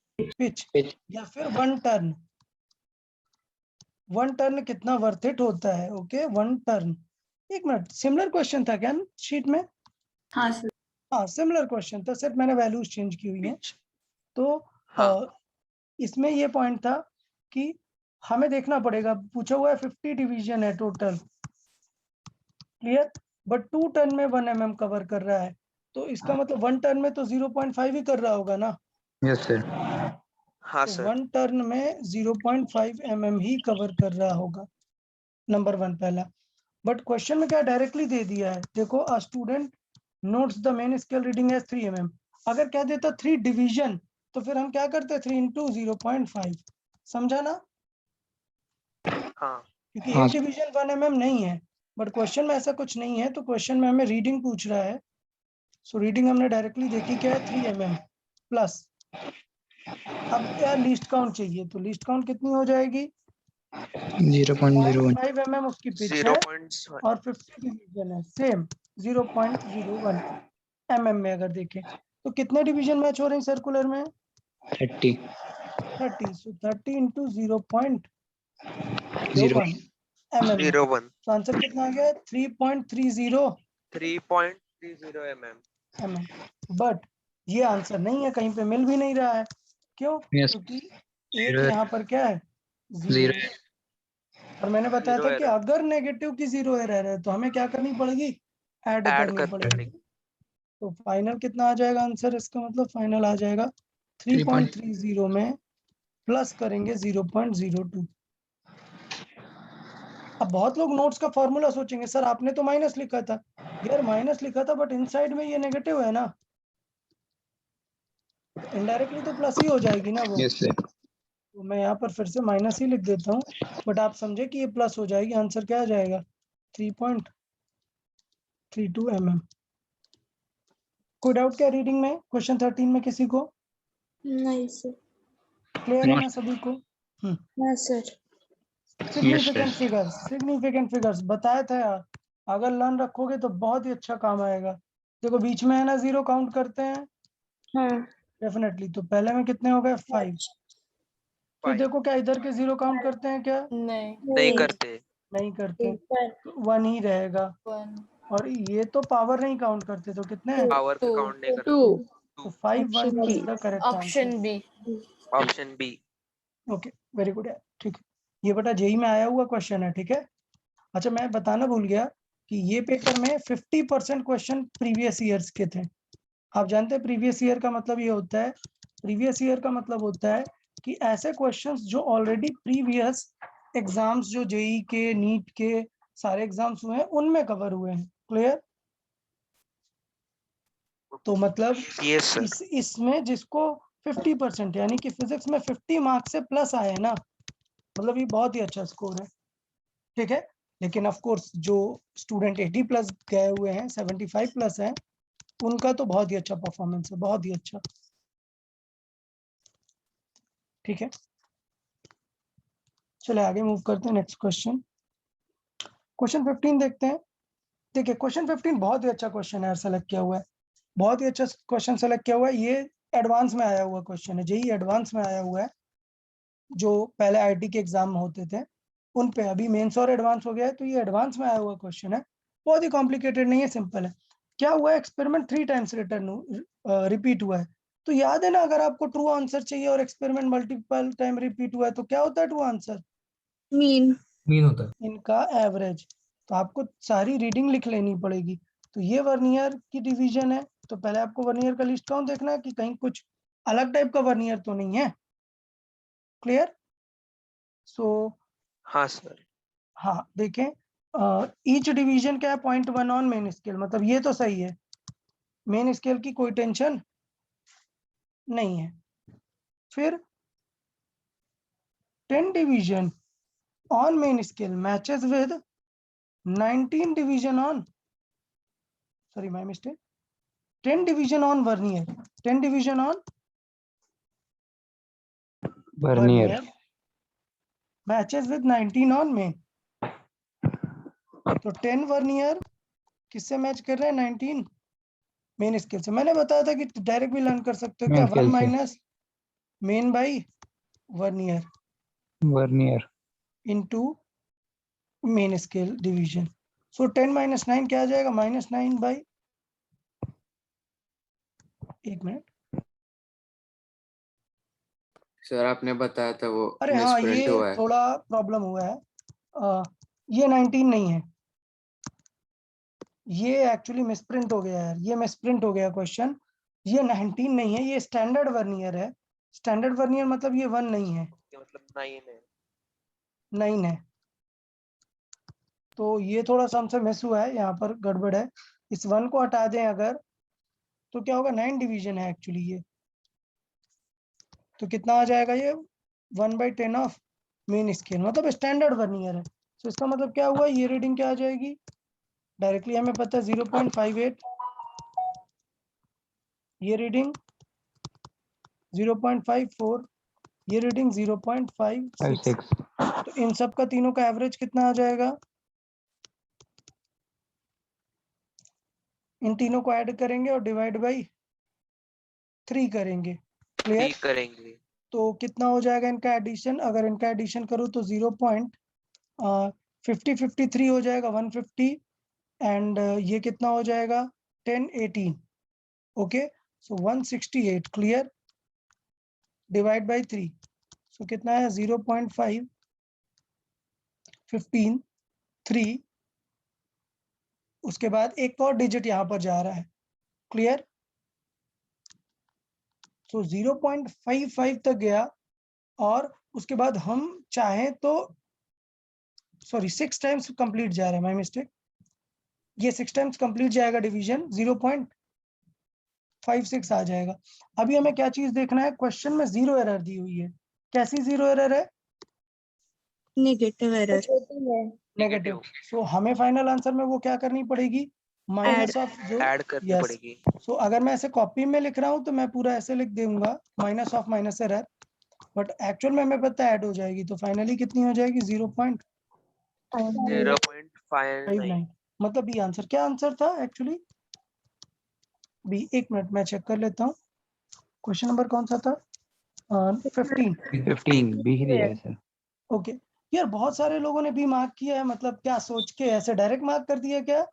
या फिर 1 टर्न। 1 टर्न कितना वर्थ इट होता है? Okay 1 turn. एक मिनट, सिमिलर क्वेश्चन था क्या शीट में? हाँ सर। हाँ सिमिलर क्वेश्चन था, सिर्फ मैंने वैल्यूज चेंज की हुई है। तो हाँ। इसमें ये पॉइंट था कि हमें देखना पड़ेगा, पूछा हुआ है 50 डिवीजन है टोटल, क्लियर, बट 2 टर्न में 1 mm कवर कर रहा है, तो इसका मतलब 1 टर्न में तो 0.5 ही कर रहा होगा ना। Yes sir. हाँ तो सर। 1 टर्न में 0.5 mm ही कवर कर रहा होगा, नंबर 1 पहला। बट क्वेश्चन में क्या डायरेक्टली दे दिया है, देखो a student notes the main scale reading as 3 mm। अगर क्या देता 3 डिवीजन, तो फिर हम क्या करते 3 into 0.5, समझा ना? हाँ। क्योंकि हाँ एक डिवीजन 1 mm नहीं है, बट क्वेश्चन में ऐसा कुछ नहीं है, तो क्वेश्चन में हमें रीडिंग पूछ रहा है। सो रीडिंग हमने डायरेक्टली देखी, क्या है 3 mm प्लस। अब क्या लीस्ट काउंट चाहिए, तो लीस्ट काउंट कितनी हो जाएगी? 0.01। 5 mm उसकी पिच है 0.1। और 50 डिवीजन है, सेम 0.01 mm में। अगर देखें तो कितने डिवीजन मैच हो रहे हैं सर्कुलर में? 30। 30, सो 30 into 0.01 mm। 0.1। तो आंसर कितना आ गया? 3.30 mm। बट ये आंसर नहीं है, कहीं पे मिल भी नहीं रहा है। क्यों? यस। क्योंकि एक यहाँ पर क्या है? 0 है। और मैंने बताया था कि अगर नेगेटिव की 0 एरर है तो हमें क्या करनी पड़ेगी? ऐड करनी पड़ेगी। तो फाइनल कितना आ जाएगा आंसर? इसका मतलब फाइनल आ जाएगा 3.30 में प्लस करेंगे 0.02। अब बहुत लोग नोट्स का फॉर्मूला सोचेंगे, सर आपने तो माइनस लिखा था। यार माइनस लिखा था बट इनसाइड में ये नेगेटिव है ना, तो इनडायरेक्टली तो प्लस ही हो जाएगी ना वो। Yes sir. तो मैं यहाँ पर फिर से माइनस ही लिख देता हूँ, बट आप समझे कि ये प्लस हो जाएगी। आंसर क्या आ जाएगा? 3.32 mm। कोई डाउट क्या रीडिंग में क्वेश्चन 13 में किसी को? नहीं सर। क्लियर है ना सभी को? हाँ सर। सिग्निफिकेंट फिगर्स बताया था यार, अगर लर्न रखोगे तो बहुत ही अच्छा काम आएगा। देखो बीच में है ना 0, काउंट करते हैं हाँ डेफिनेटली। तो पहले में कितने हो गए 5। फिर Five. देखो क्या इधर के 0 काउंट करते हैं क्या? नहीं नहीं करते। नहीं करते, ऊपर तो 1 ही रहेगा। 1 और ये तो पावर नहीं काउंट करते, तो कितने हैं? पावर का Two. काउंट नहीं करते। 2. तो 5 1 Option is B. The correct answer. Option b option b. Okay very good है, ठीक है। ये बेटा जेई में आया हुआ क्वेश्चन है, ठीक है। अच्छा मैं बताना भूल गया कि ये पेपर में 50% क्वेश्चन प्रीवियस ईयर्स के थे। आप जानते हैं प्रीवियस ईयर का मतलब ये होता है, प्रीवियस ईयर का मतलब होता है कि ऐसे क्वेश्चंस जो ऑलरेडी प्रीवियस एग्जाम्स जो जेई के नीट के सारे एग्जाम्स हुए हैं उनमें कवर हुए हैं। क्लियर? तो मतलब यस सर। इसमें जिसको 50% यानी कि फिजिक्स में 50 मार्क्स से प्लस आए ना, मतलब ये बहुत ही अच्छा स्कोर है, ठीक है। लेकिन ऑफ कोर्स जो स्टूडेंट 80 प्लस गए हुए हैं, 75 प्लस हैं, उनका तो बहुत ही अच्छा परफॉर्मेंस है, बहुत ही अच्छा, ठीक है। चले आगे मूव करते हैं नेक्स्ट क्वेश्चन। क्वेश्चन 15 देखते हैं। देखिए क्वेश्चन 15 बहुत ही अच्छा क्वेश्चन है, सेलेक्ट किया हुआ है, बहुत ही अच्छा क्वेश्चन सेलेक्ट किया हुआ है। ये एडवांस में आया हुआ क्वेश्चन है, जेई एडवांस में आया हुआ है। जो पहले आईटी के एग्जाम होते थे उन पे अभी मेंस और एडवांस हो गया है, तो ये एडवांस में आया हुआ क्वेश्चन है, बहुत ही कॉम्प्लिकेटेड नहीं है, सिंपल है। क्या हुआ है, एक्सपेरिमेंट 3 टाइम्स रिपीट हुआ है। तो याद है ना, अगर आपको ट्रू आंसर चाहिए और एक्सपेरिमेंट मल्टीपल टाइम रिपीट हुआ है तो क्या होता है ट्रू आंसर? मीन मीन होता है। इनका एवरेज। तो आपको सारी रीडिंग लिख लेनी पड़ेगी। तो ये वर्नियर की डिवीजन है, तो पहले आपको वर्नियर का लिस्ट काउंट देखना है कि कहीं कुछ अलग टाइप का वर्नियर तो नहीं है। क्लियर? सो हाँ सर। हाँ देखें, ईच डिवीजन क्या है 0.1 ऑन मेन स्केल, मतलब ये तो सही है, मेन स्केल की कोई टेंशन नहीं है। फिर 10 division on main scale matches with 19 division on, sorry my mistake, 10 division on vernier, 10 division on vernier. Matches with 19 on main. तो 10 वर्नियर किससे मैच कर रहे हैं? 19 मेन स्केल से। मैंने बताया था कि डायरेक्ट भी लर्न कर सकते हो क्या, मेन स्केल 1 से। Minus main by vernier vernier. Into main scale division. So 10 minus 9 क्या आ जाएगा? -9 बाई, एक मिनट, सर आपने बताया था वो अरे हाँ मिसप्रिंट ये हुआ है। थोड़ा प्रॉब्लम हुआ है, ये 19 नहीं है, ये एक्चुअली मिसप्रिंट हो गया है, ये मिसप्रिंट हो गया क्वेश्चन। ये 19 नहीं है, ये स्टैंडर्ड वर्नियर है। स्टैंडर्ड वर्नियर मतलब ये 1 नहीं है, मतलब 9 है। 9 है। तो ये थोड़ा सा हमसे मिस हुआ है, यहाँ पर गड़बड़ है। इस 1 को हटा दें अगर, तो क्या होगा, 9 डिवीजन है एक्चुअली ये। तो कितना आ जाएगा ये? 1/10 ऑफ मेन स्केल, मतलब स्टैंडर्ड वर्नियर है। तो इसका मतलब क्या हुआ, ये रीडिंग क्या आ जाएगी? डायरेक्टली हमें पता है 0.58, ये रीडिंग 0.54, ये रीडिंग 0.56। 6। तो इन सब का तीनों का एवरेज कितना आ जाएगा? इन तीनों को ऐड करेंगे और डिवाइड बाई 3 करेंगे। क्लियर? ठीक करेंगे। तो कितना हो जाएगा इनका एडिशन? अगर इनका एडिशन करूँ तो 0.5053 हो जाएगा, 150। एंड ये कितना हो जाएगा? 10 18। Okay, so 168। Clear? Divide by 3, सो कितना है? 0.5 15 3, उसके बाद एक और डिजिट यहाँ पर जा रहा है। क्लियर? सो 0.55 तक गया, और उसके बाद हम चाहें तो, सॉरी 6 टाइम्स कंप्लीट जा रहा है, माय मिस्टेक, ये 6 टाइम्स कंप्लीट जाएगा डिवीजन, 0.56 आ जाएगा। अभी हमें क्या चीज देखना है, क्वेश्चन में 0 एरर दी हुई है। कैसी 0 एरर है? Negative error negative. सो हमें फाइनल आंसर में वो क्या करनी पड़ेगी? माइनस ऑफ जो, ऐड करनी यस। पड़ेगी। सो अगर मैं ऐसे कॉपी में लिख रहा हूँ तो मैं पूरा ऐसे लिख दूंगा minus of minus error, but actual में हमें पता है ऐड हो जाएगी। तो फाइनली कितनी हो जाएगी? 0.59। 0.59। मतलब ये आंसर, क्या आंसर था एक्चुअली? बी, एक मिनट मैं चेक कर लेता हूँ। क्वेश्चन नंबर कौन सा था? 15। 15 बी ही दिया है सर। ओके यार, बहुत सारे लोगों ने बी मार्क किया है, मतलब क्या सोच के ऐसे डायरेक्ट मार्क कर दिया क्या?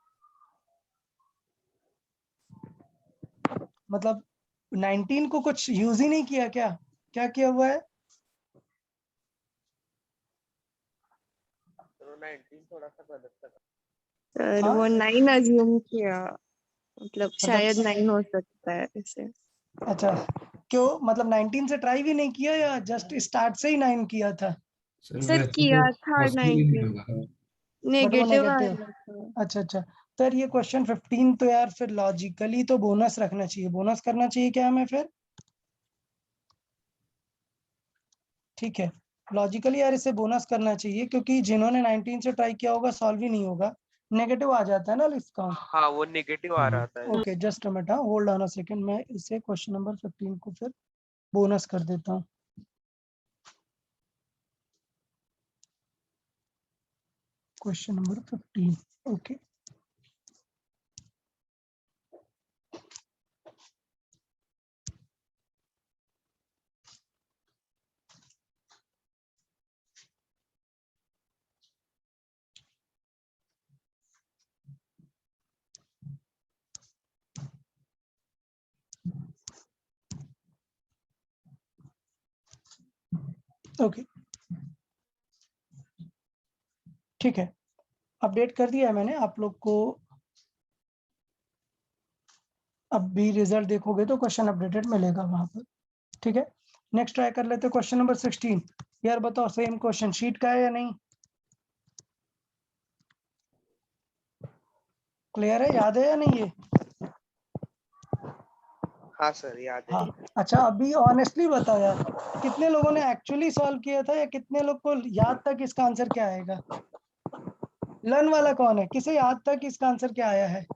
मतलब 19 को कुछ यूज ही नहीं किया क्या? क्या किया हुआ है? तो 19 थोड़ा सा गलत था। सर हाँ? वो 9 अज्यूम किया, मतलब शायद 9 हो सकता है इसे। अच्छा, क्यों? मतलब 19 से ट्राई भी नहीं किया या जस्ट स्टार्ट से ही 9 किया था? सर किया था 19 बट वो नेगेटिव आ नेगेटिव। रहा था। अच्छा अच्छा, तो यार ये क्वेश्चन 15 तो यार फिर लॉजिकली तो बोनस रखना चाहिए, बोनस करना चाहिए क्या हमें फिर? ठीक है, लॉजिकली यार इसे बोनस करना चाहिए, क्योंकि जिन्होंने 19 से ट्राई किया होगा सॉल्व ही नहीं होगा, नेगेटिव आ जाता है ना इसका। हाँ वो नेगेटिव आ रहा था। Okay just a minute, hold on a second, मैं इसे क्वेश्चन नंबर 15 को फिर बोनस कर देता हूँ। Question number 15, okay. ओके ठीक है, अपडेट कर दिया है मैंने आप लोग को। अब भी रिजल्ट देखोगे तो क्वेश्चन अपडेटेड मिलेगा वहां पर। ठीक है, नेक्स्ट ट्राई कर लेते हैं क्वेश्चन नंबर 16। यार बताओ सेम क्वेश्चन शीट का है या नहीं? क्लियर है, याद है या नहीं ये? हाँ सर याद है। हाँ अच्छा, अभी ऑनेस्टली बताओ यार, कितने लोगों ने एक्चुअली सॉल्व किया था या कितने लोग को याद था कि इसका आंसर क्या आएगा? लर्न वाला कौन है, किसे याद था कि इसका आंसर क्या आया है?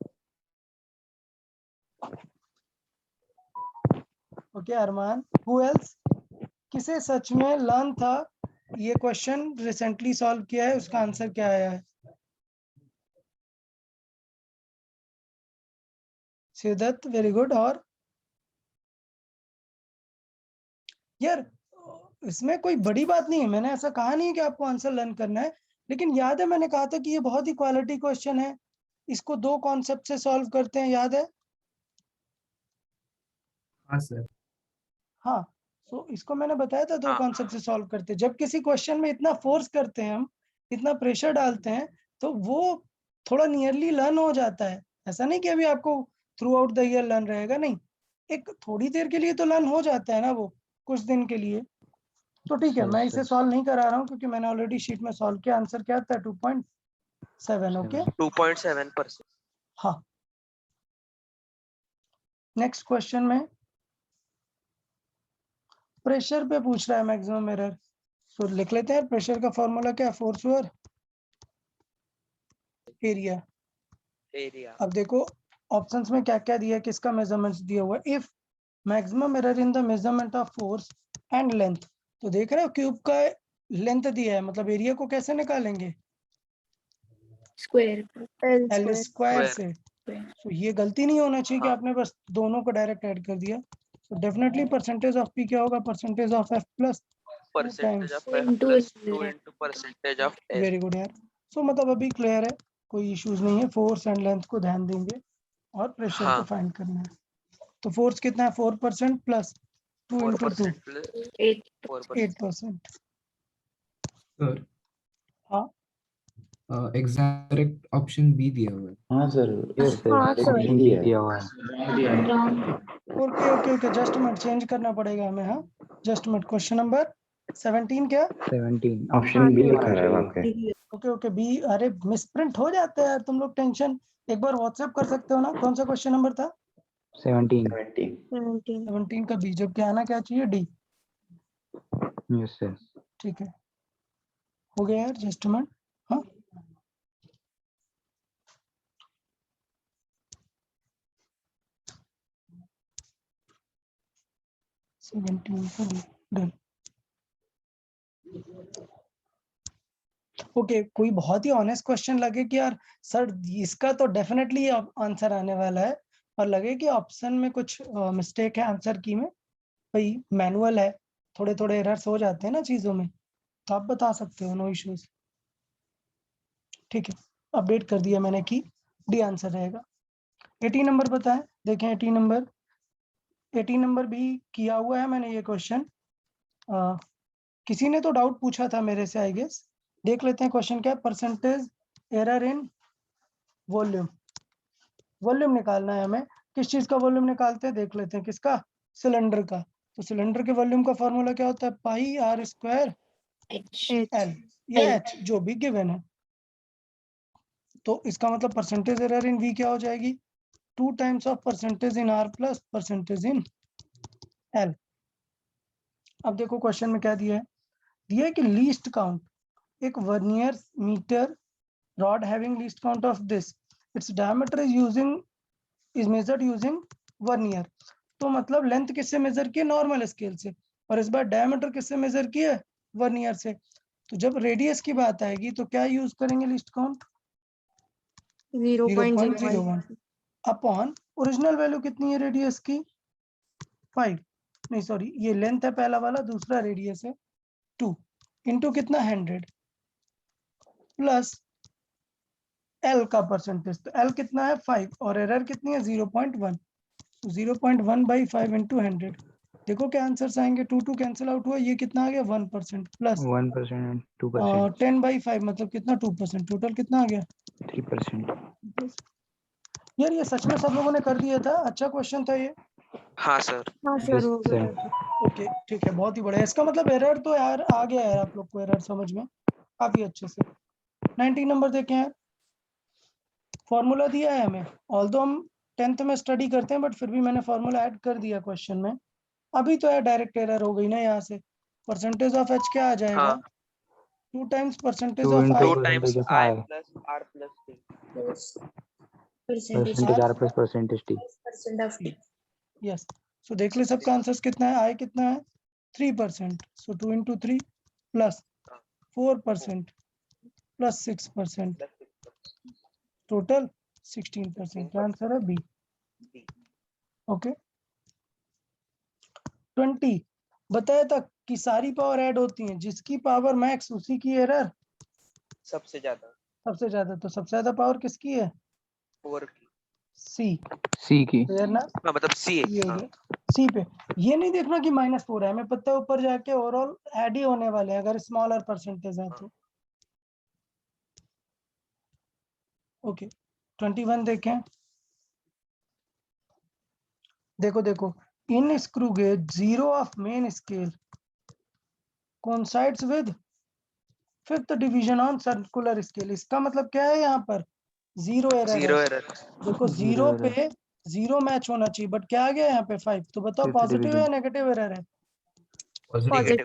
Okay Arman, who else? किसे सच में लर्न था, ये क्वेश्चन रिसेंटली सॉल्व किया है, उसका आंसर क्या आया है? Siddharth, very good. और यार इसमें कोई बड़ी बात नहीं है, मैंने ऐसा कहा नहीं है कि आपको आंसर लर्न करना है, लेकिन याद है मैंने कहा था कि ये बहुत ही क्वालिटी क्वेश्चन है, इसको 2 कॉन्सेप्ट से सॉल्व करते हैं, याद है? हाँ सर। हाँ, तो इसको मैंने बताया था 2 हाँ। कॉन्सेप्ट से सॉल्व करते हैं। जब किसी क्वेश्चन में इतना फोर्स करते हैं हम, इतना प्रेशर डालते हैं, तो वो थोड़ा नियरली लर्न हो जाता है। ऐसा नहीं कि अभी आपको through out the year learn रहेगा, नहीं, एक थोड़ी देर के लिए तो लर्न हो जाता है ना, वो कुछ दिन के लिए। तो ठीक है, मैं इसे सॉल्व नहीं करा रहा हूँ क्योंकि मैंने ऑलरेडी शीट में सॉल्व किया। आंसर क्या था? 2.7। ओके 2.7%। हाँ, नेक्स्ट क्वेश्चन में प्रेशर पे पूछ रहा है मैक्सिमम एरर, तो लिख लेते हैं। प्रेशर का फॉर्मूला क्या है? Force over area. एरिया। अब देखो ऑप्शंस में क्या क्या दिया है, किसका मेजरमेंट्स दिया हुआ है। If maximum error in the measurement of force and length, तो देख रहे हो क्यूब का लेंथ दिया है, मतलब एरिया को कैसे निकालेंगे? Square. L L square. Square square. से। तो ये गलती नहीं होना चाहिए कि हाँ। आपने बस दोनों को डायरेक्ट ऐड कर दिया। तो डेफिनेटली परसेंटेज ऑफ पी क्या होगा? Percentage of F plus 2 percentage times. Of F Into plus L 2 into percentage of L. Very good यार। सो मतलब अभी क्लियर है, कोई इश्यूज नहीं है। फोर्स एंड लेंथ को ध्यान देंगे और प्रेशर को हाँ। फाइंड करना है। तो फोर्स कितना है? 4% प्लस 2 इंटू 2, 4% प्लस 8. 4%। 8%। सर हाँ एग्जैक्ट ऑप्शन बी दिया हुआ है। हाँ सर, यस सर, हाँ सर। ऑप्शन डी दिया हुआ है। Okay okay okay, just minute, change करना पड़ेगा हमें। हाँ जस्ट मिनट, क्वेश्चन नंबर 17 क्या? 17 हाँ ऑप्शन बी सर। लिखा है वहाँ पे। Okay okay b. अरे मिसप्रिंट हो जाता है यार, तुम लोग टेंशन एक बार व्हाट्सएप कर सकते हो ना? कौन सा क्वेश्चन नंबर था? 17 17। 17 का बी, जब क्या आना क्या चाहिए? डी। Yes sir. ठीक है, हो गया यार, जस्ट मिनट। हाँ डन। ओके, कोई बहुत ही ऑनेस्ट क्वेश्चन लगे कि यार सर इसका तो डेफिनेटली आंसर आने वाला है, और लगे कि ऑप्शन में कुछ मिस्टेक है आंसर की में, भाई मैनुअल है, थोड़े थोड़े एरर्स हो जाते हैं ना चीज़ों में, तो आप बता सकते हो, नो इश्यूज। ठीक है, अपडेट कर दिया मैंने कि डी आंसर रहेगा। 18 नंबर बताएं, देखें 18 नंबर भी किया हुआ है मैंने ये क्वेश्चन। किसी ने तो डाउट पूछा था मेरे से आई गेस, देख लेते हैं क्वेश्चन क्या है। Percentage error in volume, volume निकालना है हमें। किस चीज का वॉल्यूम निकालते हैं देख लेते हैं, किसका, सिलेंडर का। तो सिलेंडर के वॉल्यूम का फॉर्मूला क्या होता है, पाई आर स्क्वायर H. एल या एच, जो भी गिवन है। तो इसका मतलब परसेंटेज एरर इन वी क्या हो जाएगी, 2 times of percentage in r plus percentage in l. अब देखो क्वेश्चन में क्या दिया है कि लीस्ट काउंट, एक vernier metre rod having least count of this, its diameter is measured using vernier। तो मतलब लेंथ किससे मेजर की है, नॉर्मल स्केल से, और इस बार डायमीटर किससे मेजर की है, वर्नियर से। तो जब रेडियस की बात आएगी तो क्या यूज करेंगे, list count 0.01 upon original value कितनी है रेडियस की, 5, नहीं सॉरी ये लेंथ है पहला वाला, दूसरा रेडियस है 2, इंटू कितना 100 प्लस एल का परसेंटेज, तो एल कितना है 5 और एरर कितनी है 0.1, 0.1 बाई 5 इंटू 100। देखो क्या आंसर्स आएंगे, 2 कैंसिल आउट हुआ, ये कितना आ गया 1% प्लस 1% and 2%, 10 बाई 5 मतलब कितना 2%, टोटल कितना आ गया 3%. यार ये सच में सब लोगों ने कर दिया था, अच्छा क्वेश्चन था ये। हाँ सर। हाँ Yes, सर, हो sir. गया। ओके ठीक है, बहुत ही बढ़िया। इसका मतलब एरर तो यार आ गया है आप लोग को, एरर समझ में काफी अच्छे से। 19 नंबर देखें यार, फॉर्मूला दिया है हमें, ऑल्दो हम 10th में स्टडी करते हैं बट फिर भी मैंने फॉर्मूला ऐड कर दिया क्वेश्चन में। अभी तो यार डायरेक्ट एरर हो गई ना यहाँ से। परसेंटेज ऑफ एच क्या आ जाएगा, हाँ। 2 times percentage 2 of into I 2 times percentage of I I, plus R plus T. Plus percentage percentage R R plus percentage T. 5% of T. Yes. सो देख ले सबका आंसर कितना है, आई कितना है 3%, सो 2 into 3 plus 4% plus 6%, Plus 6%. Total 16%। Answer है B. B. Okay 20 बताया था कि सारी पावर ऐड होती हैं, जिसकी पावर मैक्स उसी की एरर सबसे ज्यादा सबसे ज्यादा। तो सबसे ज्यादा पावर किसकी है, 4 की। सी, C की. क्लियर ना, हाँ मतलब C ये हो हाँ। गया सी पे। ये नहीं देखना कि -4 है, हमें पता है ऊपर जाके ओवरऑल ऐड ही होने वाले हैं अगर स्मॉलर परसेंटेज है तो। ओके 21 देखें, देखो देखो, in screw gauge 0 of main scale coincides with 5th division on circular scale. इसका मतलब क्या है, यहाँ पर जीरो एरर जीरो है। एरर। देखो Zero जीरो error. पे जीरो मैच होना चाहिए, बट क्या आ गया यहाँ पे 5। तो बताओ 5th पॉजिटिव है या division. नेगेटिव एरर है, नेगेटिव।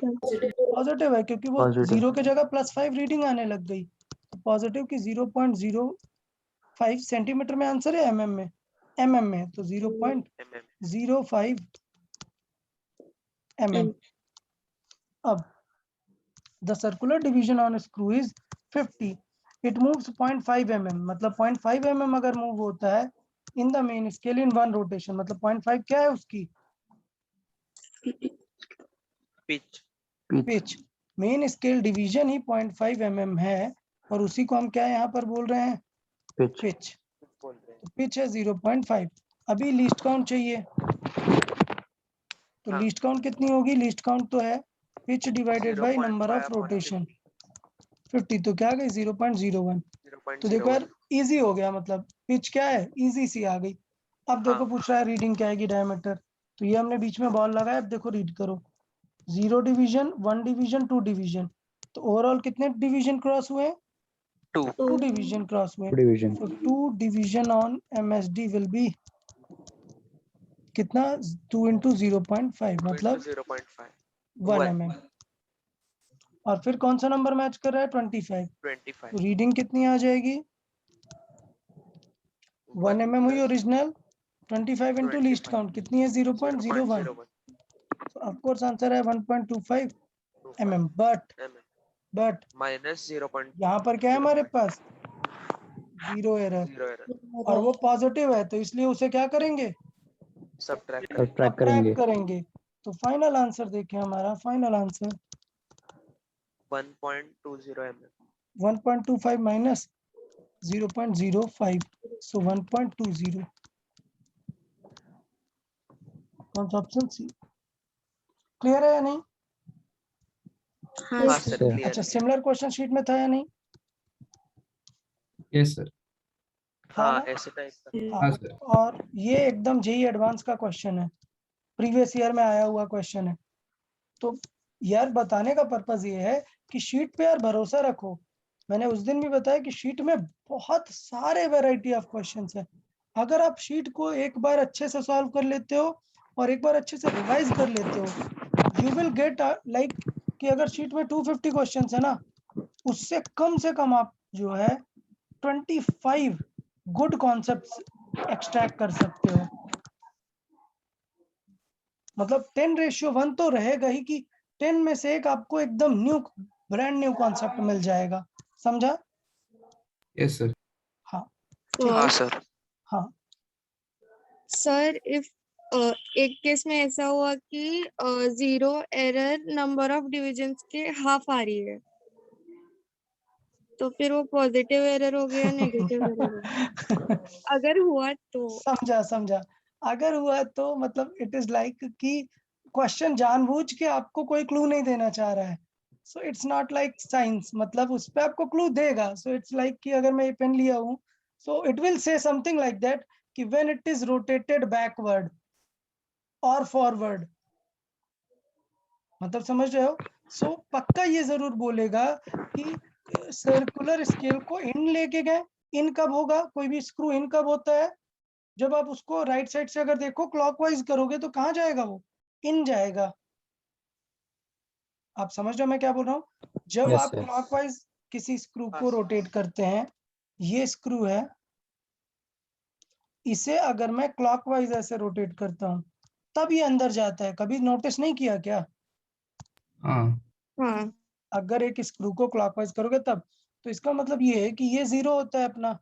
पॉजिटिव है, क्योंकि वो Positive. जीरो की जगह +5 रीडिंग आने लग गई। तो पॉजिटिव की 0.05 सेंटीमीटर में आंसर है, एमएम में, एमएम में तो 0.05 mm। अब the circular division on a screw is 50, it moves 0.5 mm, मतलब 0.5 mm अगर मूव होता है in the main scale in one rotation, मतलब 0.5 क्या है उसकी pitch. Pitch. Main scale division ही 0.5 mm है, और उसी को हम क्या यहाँ पर बोल रहे हैं, Pitch. पिच। बोल रहे हैं। तो पिच है 0.5। अभी लीस्ट काउंट चाहिए, तो हाँ। लीस्ट काउंट कितनी होगी, लीस्ट काउंट तो है pitch divided by 0.5 number of upon rotation 50, तो क्या आ गई 0.01। तो देखो यार 0.01। इजी हो गया, मतलब पिच क्या है, इजी सी आ गई। अब देखो हाँ। पूछ रहा है रीडिंग क्या आएगी, डायमीटर। तो ये हमने बीच में बॉल लगाया, अब देखो रीड करो, 0 डिवीजन 1 डिवीजन 2 डिवीजन, तो ओवरऑल कितने डिवीजन क्रॉस हुए, 2 2 डिवीजन क्रॉस हुए। Division. तो 2 division on MSD will be कितना, 2 into 0.5 मतलब 0.5 1 1 mm। और फिर कौन सा नंबर मैच कर रहा है, 25। 25 तो रीडिंग कितनी आ जाएगी, 1 mm हुई ओरिजिनल, 25 इंटू लीस्ट काउंट कितनी है 0.01, so of course आंसर है 1.25 mm। बट -0.0 यहाँ पर क्या है हमारे पास, जीरो एरर, Zero error. और वो पॉजिटिव है तो इसलिए उसे क्या करेंगे, Subtract. सब्ट्रैक्ट करेंगे। करेंगे। तो फाइनल आंसर देखें, हमारा फाइनल आंसर 1.20 mm. 1.25 माइनस 0.05, सो 1.20। कौन सा ऑप्शन सी? क्लियर है या नहीं? हाँ हाँ सर। Sir, sir. clear. अच्छा, सिमिलर क्वेश्चन शीट में था या नहीं? Yes, sir. था हाँ ना? ऐसे टाइप का. हाँ, हाँ सर. और ये एकदम जेई एडवांस का क्वेश्चन है, प्रीवियस ईयर में आया हुआ क्वेश्चन है। तो यार बताने का पर्पस ये है कि शीट पे यार भरोसा रखो। मैंने उस दिन भी बताया कि शीट में बहुत सारे वैरायटी ऑफ क्वेश्चंस है। अगर आप शीट को एक बार अच्छे से सॉल्व कर लेते हो और एक बार अच्छे से रिवाइज कर लेते हो, यू विल गेट लाइक कि अगर शीट में 250 क्वेश्चंस है ना, उससे कम से कम आप जो है 25 गुड कॉन्सेप्ट्स एक्सट्रैक्ट कर सकते हो। मतलब 10:1 तो रहेगा ही कि 10 में से एक आपको एकदम न्यू, ब्रांड न्यू कॉन्सेप्ट मिल जाएगा। समझा? Yes, sir. हाँ हाँ सर सर. हाँ। सर इफ एक केस में ऐसा हुआ कि 0 एरर नंबर ऑफ डिविजन्स के हाफ आ रही है, तो फिर वो पॉजिटिव एरर हो गया, नेगेटिव एरर हो गया? अगर हुआ तो समझा समझा। अगर हुआ तो मतलब इट इज लाइक कि क्वेश्चन जानबूझ के आपको कोई क्लू नहीं देना चाह रहा है। So it's not like science, मतलब उस पे आपको क्लू देगा। सो इट्स लाइक कि अगर मैं ये पेन लिया हूँ, so it will say something like that कि when it is rotated backward और फॉरवर्ड, मतलब समझ रहे हो? सो पक्का ये जरूर बोलेगा कि सर्कुलर स्केल को इन लेके गए। इन कब होगा? कोई भी स्क्रू इन कब होता है? जब आप उसको राइट साइड से अगर देखो क्लॉकवाइज करोगे तो कहाँ जाएगा? वो इन जाएगा। आप समझ रहे हो मैं क्या बोल रहा हूँ? जब Yes, आप sir. क्लॉकवाइज किसी स्क्रू हाँ को सर. रोटेट करते हैं, ये स्क्रू है, इसे अगर मैं क्लॉकवाइज ऐसे रोटेट करता हूँ तब ये अंदर जाता है। कभी नोटिस नहीं किया क्या? हाँ. हाँ अगर एक स्क्रू को क्लॉकवाइज करोगे तब, तो इसका मतलब ये है कि ये जीरो होता है अपना,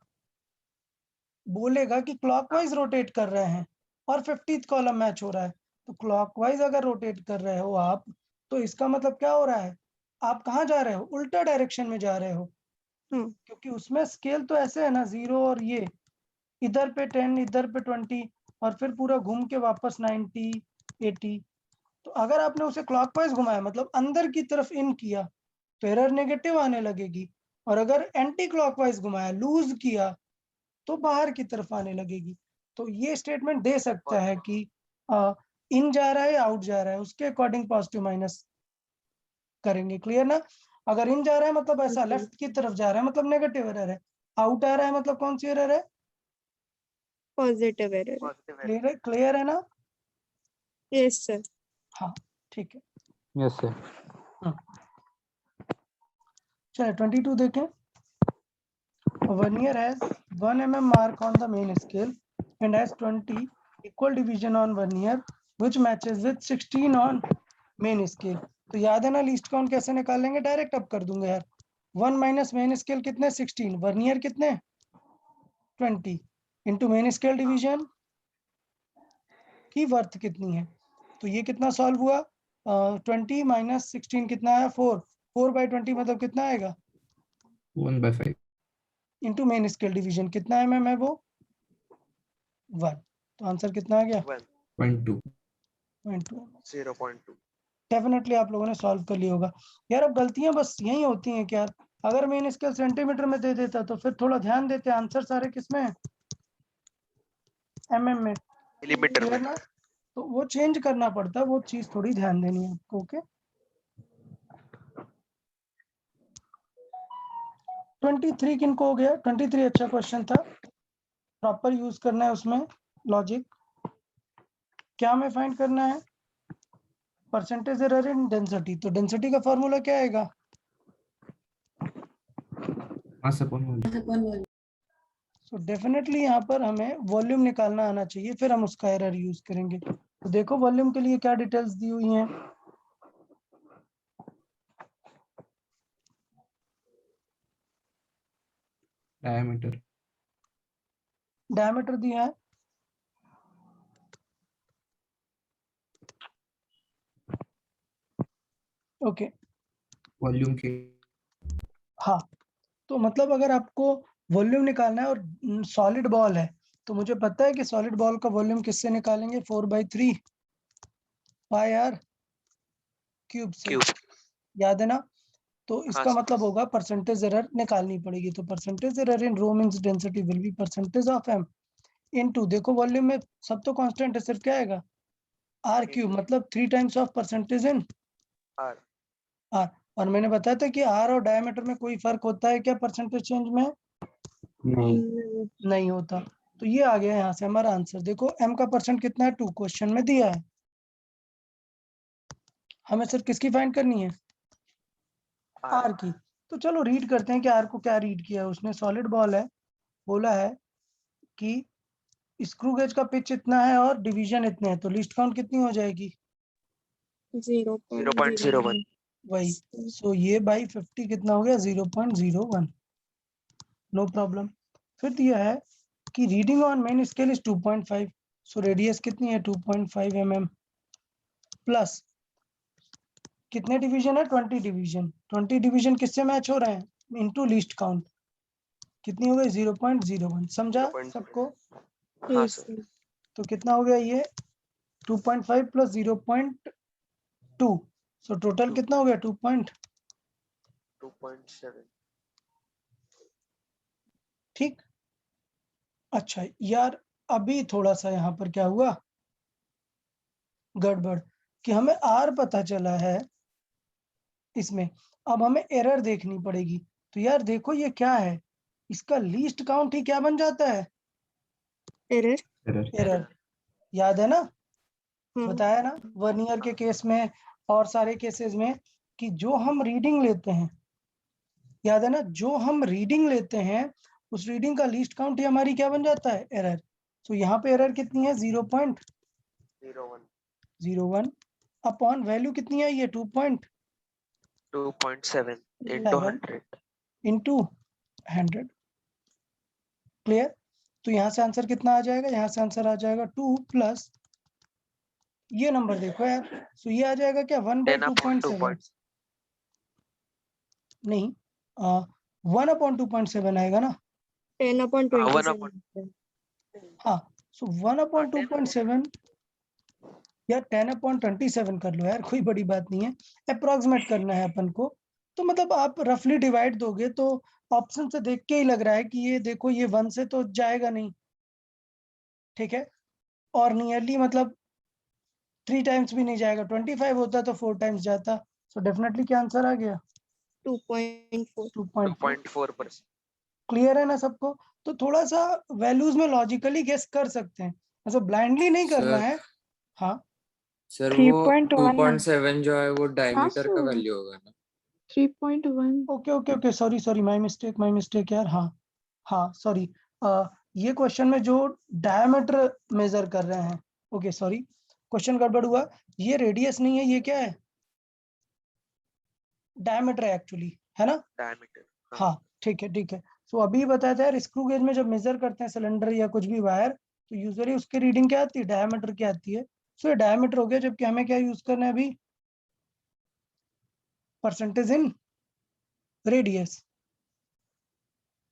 बोलेगा कि क्लॉकवाइज रोटेट कर रहे हैं और 50th कॉलम मैच हो रहा है। तो क्लॉकवाइज अगर रोटेट कर रहे हो आप, तो इसका मतलब क्या हो रहा है? आप कहाँ जा रहे हो? उल्टा डायरेक्शन में जा रहे हो, हाँ क्योंकि उसमें स्केल तो ऐसे है ना, 0 और ये इधर पे 10, इधर पे 20, और फिर पूरा घूम के वापस 90, 80। तो अगर आपने उसे क्लॉकवाइज घुमाया, मतलब अंदर की तरफ इन किया, तो एरर नेगेटिव आने लगेगी। और अगर एंटी क्लॉकवाइज घुमाया, लूज किया, तो बाहर की तरफ आने लगेगी। तो ये स्टेटमेंट दे सकता है कि इन जा रहा है, आउट जा रहा है, उसके अकॉर्डिंग पॉजिटिव माइनस करेंगे। क्लियर ना? अगर इन जा रहा है मतलब ऐसा जी। लेफ्ट की तरफ जा रहा है, मतलब नेगेटिव एरर है। आउट आ रहा है मतलब कौन सी एरर है? पॉजिटिव एरर है। Positive error. क्लियर है? क्लियर है ना? Yes sir. हाँ ठीक है। Yes, sir. चलिए 22 देखें। Vernier has 1 mm mark on the main scale and has 20 equal division on vernier which matches with 16 on main scale। तो याद है ना लीस्ट काउंट कैसे निकालेंगे? डायरेक्ट अब कर दूंगा यार। 1 माइनस मेन स्केल कितने? 16, वर्नियर कितने? 20 इंटू मेन स्केल डिवीजन की वर्थ कितनी है। तो ये कितना सॉल्व हुआ? 20 माइनस 16 कितना आया? 4। 4/20 मतलब कितना आएगा? 1/5. इंटू मेन स्केल डिवीजन कितना mm है वो? 1। तो आंसर कितना आ गया? 0.2. 0.2। 0.2. डेफिनेटली आप लोगों ने सॉल्व कर लिया होगा। यार अब गलतियां बस यही होती हैं क्या? अगर मेन स्केल सेंटीमीटर में दे देता तो फिर थोड़ा ध्यान देते, आंसर सारे किसमें है? mm में। Millimeter क्लियर में. ना? तो वो चेंज करना पड़ता है, वो चीज थोड़ी ध्यान देनी है आपको। ओके 23 किनको हो गया? 23 अच्छा क्वेश्चन था, प्रॉपर यूज करना है उसमें लॉजिक। क्या हमें फाइंड करना है? परसेंटेज एरर इन डेंसिटी। तो डेंसिटी का फॉर्मूला क्या आएगा? Mass upon volume. So definitely यहाँ पर हमें वॉल्यूम निकालना आना चाहिए, फिर हम उसका एरर यूज करेंगे। तो देखो वॉल्यूम के लिए क्या डिटेल्स दी हुई हैं। Diameter. डायमीटर दिया है, ओके वॉल्यूम के हाँ, तो मतलब अगर आपको वॉल्यूम निकालना है और सॉलिड बॉल है, तो मुझे पता है कि सॉलिड बॉल का वॉल्यूम किससे निकालेंगे, 4/3 पाई आर क्यूब से, क्यूब। याद है ना। तो हाँ इसका सर। मतलब होगा परसेंटेज एरर निकालनी पड़ेगी, तो percentage error in rho means density will be percentage of m into, देखो वॉल्यूम में सब तो कांस्टेंट है, सिर्फ क्या आएगा आर क्यूब, मतलब 3 times of percentage in r. R. और मैंने बताया था कि आर और डायमीटर में कोई फर्क होता है क्या परसेंटेज चेंज में, नहीं। नहीं होता। तो ये आ गया यहाँ से हमारा आंसर। देखो m का परसेंट कितना है, 2 क्वेश्चन में दिया है, हमें सिर्फ किसकी फाइंड करनी है, आर की। तो चलो रीड करते हैं कि आर को क्या रीड किया है उसने। सॉलिड बॉल है, बोला है कि स्क्रू गेज का पिच इतना है और डिवीजन इतने हैं, तो लिस्ट काउंट कितनी हो जाएगी, 0.01। वही। सो ये बाई 50 कितना हो गया, 0.01, नो प्रॉब्लम। फिर दिया है कि reading on main scale is 2.5, so radius कितनी है 2.5 mm, प्लस कितने डिवीजन है 20 डिवीजन, 20 डिवीजन किससे मैच हो रहे हैं, इनटू लीस्ट काउंट कितनी हो गई 0.01, समझा 0.01। सबको। हाँ सर। तो कितना हो गया ये 2.5 प्लस 0.2, सो टोटल कितना हो गया 2.7। ठीक। अच्छा यार, अभी थोड़ा सा यहाँ पर क्या हुआ गड़बड़, कि हमें आर पता चला है इसमें, अब हमें एरर देखनी पड़ेगी। तो यार देखो ये क्या है, इसका लीस्ट काउंट ही क्या बन जाता है, एरर। एरर, याद है ना, हाँ। बताया ना वर्नियर के केस में और सारे केसेस में, कि जो हम रीडिंग लेते हैं, याद है ना, जो हम रीडिंग लेते हैं उस रीडिंग का लीस्ट काउंट ही हमारी क्या बन जाता है, एरर। तो यहाँ पे एरर कितनी है 0.01 अपॉन वैल्यू कितनी आई है 2.7 into 100। Into 100, clear. तो यहाँ से आंसर कितना आ जाएगा, यहाँ से आंसर आ जाएगा 2 प्लस ये नंबर देखो यार, तो ये आ जाएगा क्या 1/2.7, नहीं 1/2.7 आएगा ना, 10/27। हाँ। सो 1/2.7 या 10/27 कर लो यार, कोई बड़ी बात नहीं है, अप्रोक्सीमेट करना है अपन को। तो मतलब आप रफली डिवाइड दोगे तो ऑप्शन से देख के ही लग रहा है कि ये देखो ये 1 से तो जाएगा नहीं, ठीक है, और नियरली मतलब 3 टाइम्स भी नहीं जाएगा, 25 होता तो 4 टाइम्स जाता। सो डेफिनेटली क्या आंसर आ गया 2.4। 2.4%। क्लियर है ना सबको। तो थोड़ा सा वैल्यूज में लॉजिकली गेस कर सकते हैं, मतलब ब्लाइंडली नहीं करना सर है। हाँ सर वो 3.1 2.7 जो है वो हाँ डायमीटर का सर वैल्यू होगा ना। 3.1 okay okay okay, sorry sorry, my mistake यार, हाँ हाँ सॉरी, ये क्वेश्चन में जो डायमीटर मेजर कर रहे हैं, ओके सॉरी क्वेश्चन गड़बड़ हुआ, ये रेडियस नहीं है, ये क्या है डायमीटर है एक्चुअली, है ना। डायमीटर। हाँ ठीक है ठीक है। सो अभी बताया था यार, स्क्रू गेज में जब मेजर करते हैं सिलेंडर या कुछ भी वायर, तो यूजुअली उसकी रीडिंग क्या आती है, डायमीटर की आती है। सो ये डायमीटर हो गया, जबकि हमें क्या यूज करना है अभी, percentage in radius,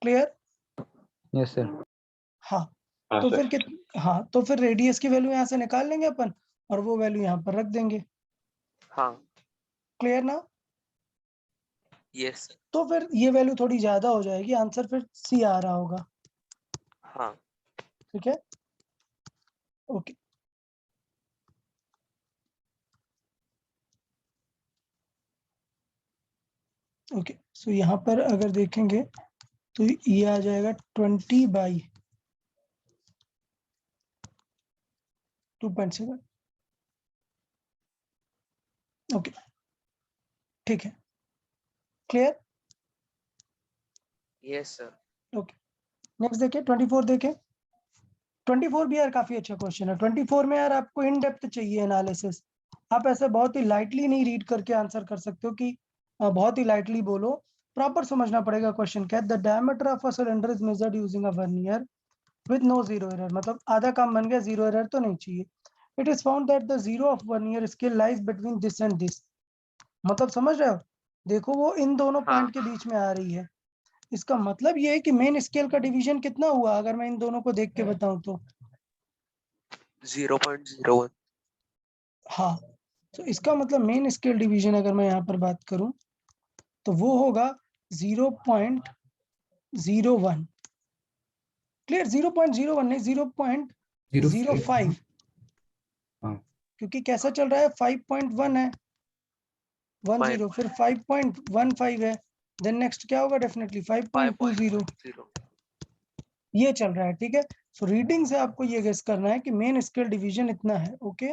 clear. Yes sir. हाँ तो फिर हाँ तो फिर रेडियस की वैल्यू यहाँ से निकाल लेंगे अपन, और वो वैल्यू यहाँ पर रख देंगे, हाँ। क्लियर ना। यस। तो फिर ये वैल्यू थोड़ी ज्यादा हो जाएगी, आंसर फिर सी आ रहा होगा, हाँ। ठीक है ओके। ओके सो यहाँ पर अगर देखेंगे तो ये आ जाएगा 20/2.7, ओके ठीक है, clear. Yes sir. Okay next देखिए 24 देखें। 24 भी यार काफी अच्छा क्वेश्चन है। 24 में यार आपको इन डेप्थ चाहिए एनालिसिस, आप ऐसे बहुत ही लाइटली नहीं रीड करके आंसर कर सकते हो कि बहुत ही लाइटली बोलो, प्रॉपर समझना पड़ेगा क्वेश्चन क्या है। The diameter of a cylinder is measured using a vernier with no zero error, मतलब आधा काम बन गया, जीरो एरर तो नहीं चाहिए. It is found that the zero of vernier scale lies between this and this. मतलब समझ रहे हो, देखो वो इन दोनों हाँ. पॉइंट के बीच में आ रही है. इसका मतलब ये है कि मेन स्केल का डिवीजन कितना हुआ, अगर मैं इन दोनों को देख के बताऊं तो. 0.01. हाँ, तो इसका मतलब मेन स्केल डिवीजन अगर मैं यहाँ पर बात करूं तो वो होगा 0.01. क्लियर, 0.01 नहीं, 0.05. हाँ. क्योंकि कैसा चल रहा है, 5.1 है, 10, फिर 5.15 है, देन नेक्स्ट क्या होगा, डेफिनेटली 5.20. 5.0. ये चल रहा है. ठीक है, सो रीडिंग से आपको ये गेस करना है कि मेन स्केल डिवीजन इतना है. ओके,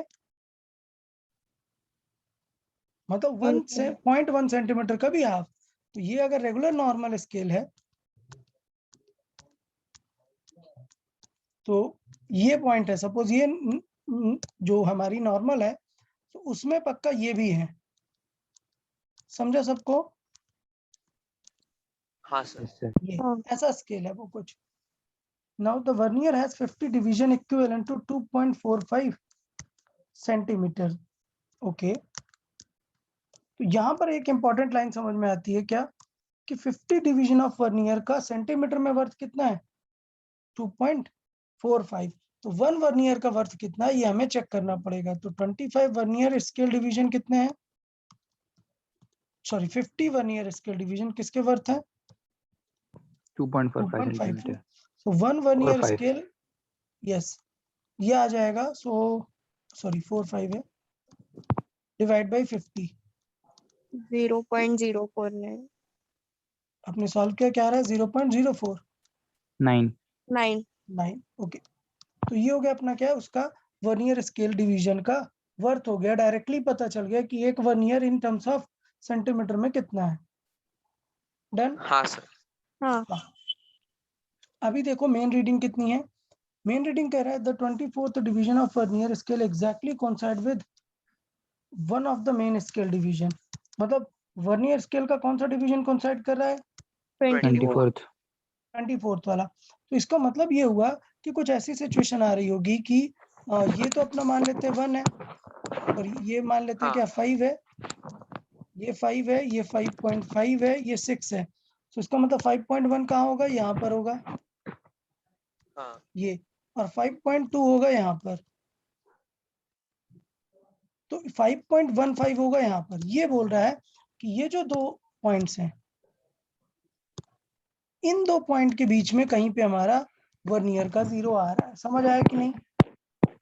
मतलब 1.1 सेंटीमीटर का भी हाफ. तो ये अगर रेगुलर नॉर्मल स्केल है तो ये पॉइंट है, सपोज ये जो हमारी नॉर्मल है तो उसमें पक्का ये भी है. समझा सबको? हाँ सर. Yes, sir. ये हाँ. ऐसा स्केल है वो कुछ. Now the vernier has 50 division equivalent to 2.45 centimetre. Okay, तो यहाँ पर एक इंपॉर्टेंट लाइन समझ में आती है क्या, कि 50 डिवीजन ऑफ वर्नियर का सेंटीमीटर में वर्थ कितना है, 2.45. तो 1 वर्नियर का वर्थ कितना है ये हमें चेक करना पड़ेगा. तो 25 वर्नियर स्केल डिवीजन कितने हैं, सॉरी 50 वर्नियर स्केल डिवीजन किसके वर्थ है, 2.45 2.54. centimeter. So 1 vernier 4.5. scale, yes, ये आ जाएगा. सो सॉरी 4.5 है, डिवाइड बाय 50. 0.049. आपने सॉल्व किया, क्या आ रहा है, 0.04. 9. 9. ओके, तो ये हो गया अपना क्या है, उसका वर्नियर स्केल डिवीजन का वर्थ हो गया. डायरेक्टली पता चल गया कि एक vernier in terms of centimetre में कितना है. डन. हाँ सर. हाँ. अभी देखो मेन रीडिंग कितनी है. मेन रीडिंग कह रहा है the 24th division of vernier scale exactly coincide with one of the main scale division. मतलब वर्नियर स्केल का कौन सा डिवीजन कोइंसाइड कर रहा है, 24th. 24th वाला. तो इसका मतलब ये हुआ कि कुछ ऐसी सिचुएशन आ रही होगी कि ये तो अपना मान लेते हैं 1 है, और ये मान लेते हैं क्या 5 है, ये 5 है, ये 5.5 है, ये 6 है. तो इसका मतलब 5.1 कहाँ होगा, यहाँ पर होगा हाँ. ये, और 5.2 होगा यहाँ पर, तो 5.15 होगा यहाँ पर. ये बोल रहा है कि ये जो दो पॉइंट्स हैं, इन दो पॉइंट के बीच में कहीं पे हमारा वर्नियर का जीरो आ रहा है. समझ आया कि नहीं,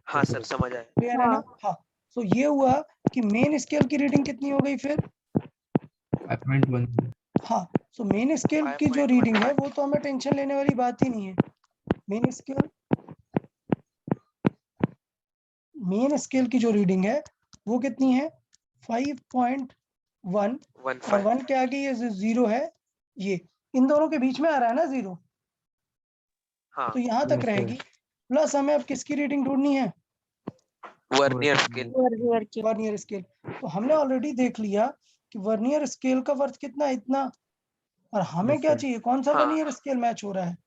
हाँ सर, समझ आया. क्लियर है ना. हाँ, तो ये हुआ कि मेन स्केल की रीडिंग कितनी हो गई फिर. 5.1. हाँ, सो मेन स्केल की जो रीडिंग है वो तो हमें टेंशन लेने वाली बात ही नहीं है. मेन स्केल की जो रीडिंग है वो कितनी है, 5.1, और 1 के आगे ये 0 है, ये इन दोनों के बीच में आ रहा है ना 0. हाँ. तो यहाँ तक Yes, रहेगी. sir. प्लस हमें अब किसकी रीडिंग ढूंढनी है, वर्नियर स्केल. वर्नियर की. Vernier scale. तो हमने ऑलरेडी देख लिया कि वर्नियर स्केल का वर्थ कितना है, इतना. और हमें Yes, क्या sir. चाहिए, कौन सा हाँ. वर्नियर स्केल मैच हो रहा है,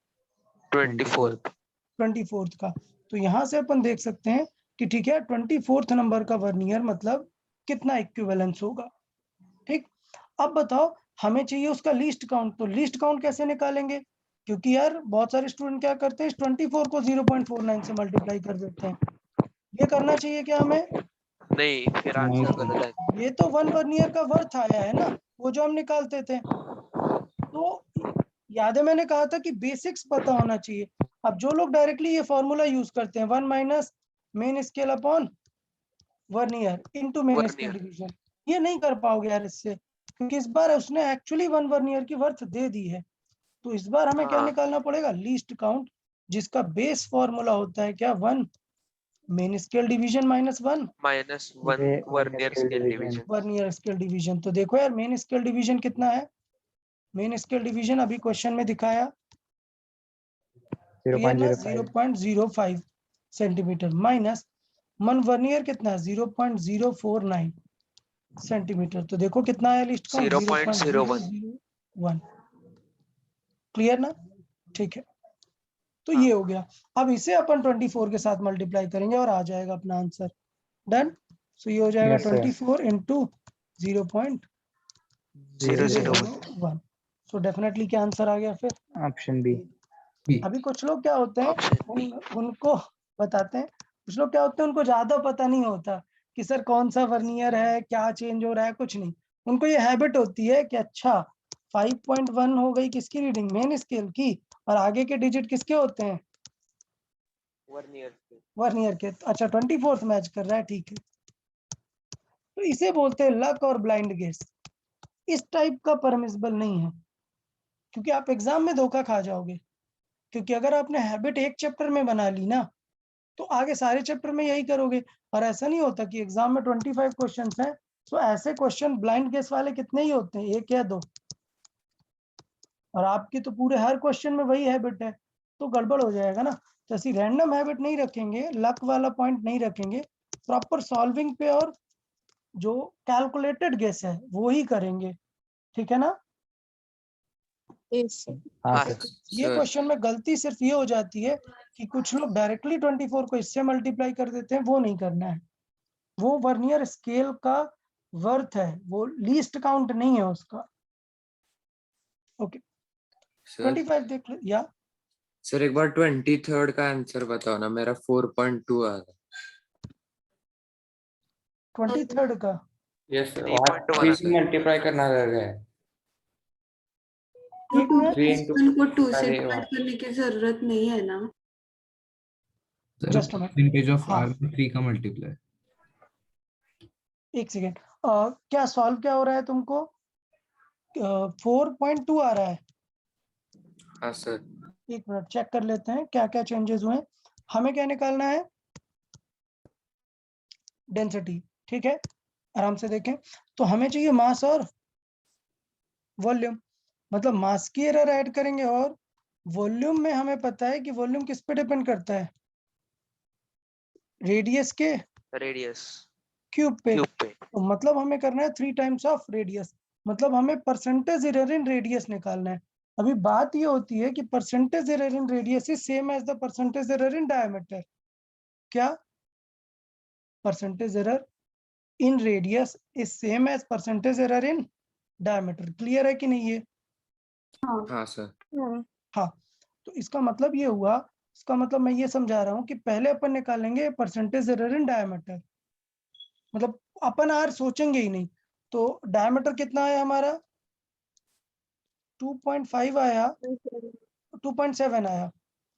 24th. 24th का. तो यहाँ से अपन देख सकते हैं कि ठीक है 24th नंबर का वर्नियर मतलब कितना इक्विवेलेंस होगा. ठीक, अब बताओ हमें चाहिए उसका लीस्ट काउंट. तो लीस्ट काउंट कैसे निकालेंगे, क्योंकि यार बहुत सारे स्टूडेंट क्या करते हैं, इस 24 को 0.49 से मल्टीप्लाई कर देते हैं. ये करना चाहिए क्या हमें, नहीं, फिर नहीं आंसर sir. गलत है. ये तो 1 वर्नियर का वर्थ आया है ना, वो जो हम निकालते थे. तो याद है मैंने कहा था कि बेसिक्स पता होना चाहिए. अब जो लोग डायरेक्टली ये फॉर्मूला यूज करते हैं 1 minus main scale upon vernier into main scale vernier. Division, ये नहीं कर पाओगे यार इससे, क्योंकि इस बार उसने एक्चुअली 1 वर्नियर की वर्थ दे दी है. तो इस बार हमें क्या हाँ. निकालना पड़ेगा, लीस्ट काउंट, जिसका बेस फॉर्मूला होता है क्या, 1 main scale division minus 1 -1 vernier scale division. Vernier scale division. तो देखो यार मेन स्केल डिवीजन कितना है, मेन स्केल डिवीजन अभी क्वेश्चन में दिखाया, 0.05. 0.05 सेंटीमीटर, माइनस 1 वर्नियर कितना है, 0.049 सेंटीमीटर. तो देखो कितना है लिस्ट काउंट, 0.01. 0.001. क्लियर ना, ठीक है. तो ये हो गया। अब इसे अपन 24 के साथ मल्टीप्लाई करेंगे और आ जाएगा अपना आंसर। डन। सो ये हो जाएगा Yes, sir. 24 into 0.001। So definitely क्या आंसर आ गया फिर? Option B. B. अभी कुछ लोग क्या होते हैं Option B. उनको बताते हैं, कुछ लोग क्या होते हैं उनको ज्यादा पता नहीं होता कि सर कौन सा वर्नियर है, क्या चेंज हो रहा है, कुछ नहीं। उनको ये हैबिट होती है कि अच्छा 5.1 हो गई किसकी रीडिंग, मेन स्केल की, और आगे के डिजिट किसके होते हैं, वर्नियर के। अच्छा 24th मैच कर रहा है, ठीक है। तो इसे बोलते हैं लक और ब्लाइंड गेस। इस टाइप का परमिसिबल नहीं है, क्योंकि आप एग्जाम में धोखा खा जाओगे। क्योंकि अगर आपने हैबिट एक चैप्टर में बना ली ना, तो आगे सारे चैप्टर में यही करोगे। और ऐसा नहीं होता कि एग्जाम में 25 क्वेश्चंस हैं, तो ऐसे क्वेश्चन ब्लाइंड गेस वाले कितने ही होते हैं, 1 या 2। और आपकी तो पूरे हर क्वेश्चन में वही हैबिट है, तो गड़बड़ हो जाएगा ना। तो ऐसी रैंडम हैबिट नहीं रखेंगे, लक वाला पॉइंट नहीं रखेंगे, प्रॉपर सॉल्विंग पे और जो कैलकुलेटेड गेस है वो ही करेंगे, ठीक है ना। Yes, sir. हाँ हाँ, सर। ये सर क्वेश्चन में गलती सिर्फ ये हो जाती है कि कुछ लोग डायरेक्टली 24 को इससे मल्टीप्लाई कर देते हैं, वो नहीं करना है। वो वर्नियर स्केल का वर्थ है, वो लीस्ट काउंट नहीं है उसका। ओके सर 25 देख लो या सर एक बार 23rd का आंसर बताओ ना, मेरा 4.2 आ रहा। 23rd का यस सर, 3.1 3 आता है। मल्टीप्लाई करना रह गया है। एक मिनट, 3 into को 2 से अरे डिवाइड वाह। करने की जरूरत नहीं है ना। Sir Just a minute. Percentage of हाँ। आर 3 का मल्टीप्लाई। एक सेकेंड, क्या सॉल्व क्या हो रहा है तुमको? 4.2 आ रहा है। हाँ सर। एक मिनट चेक कर लेते हैं क्या क्या चेंजेस हुए। हमें क्या निकालना है, डेंसिटी, ठीक है। आराम से देखें, तो हमें चाहिए मास और वॉल्यूम। मतलब मास की एरर ऐड करेंगे, और वॉल्यूम में हमें पता है कि वॉल्यूम किस पे डिपेंड करता है, रेडियस के रेडियस क्यूब पे। क्यूब पे। तो मतलब हमें करना है 3 टाइम्स ऑफ रेडियस, मतलब हमें परसेंटेज एरर इन रेडियस निकालना है। अभी बात ये होती है कि percentage error in radius is same as the percentage error in diameter. क्या percentage error in radius is same as percentage error in diameter. Clear है कि नहीं ये? हाँ सर। हाँ. हाँ, तो इसका मतलब ये हुआ, इसका मतलब मैं ये समझा रहा हूँ कि पहले अपन निकालेंगे परसेंटेज एरर इन डायमीटर, मतलब अपन आर सोचेंगे ही नहीं। तो डायमीटर कितना आया हमारा, 2.5 आया, 2.7 आया।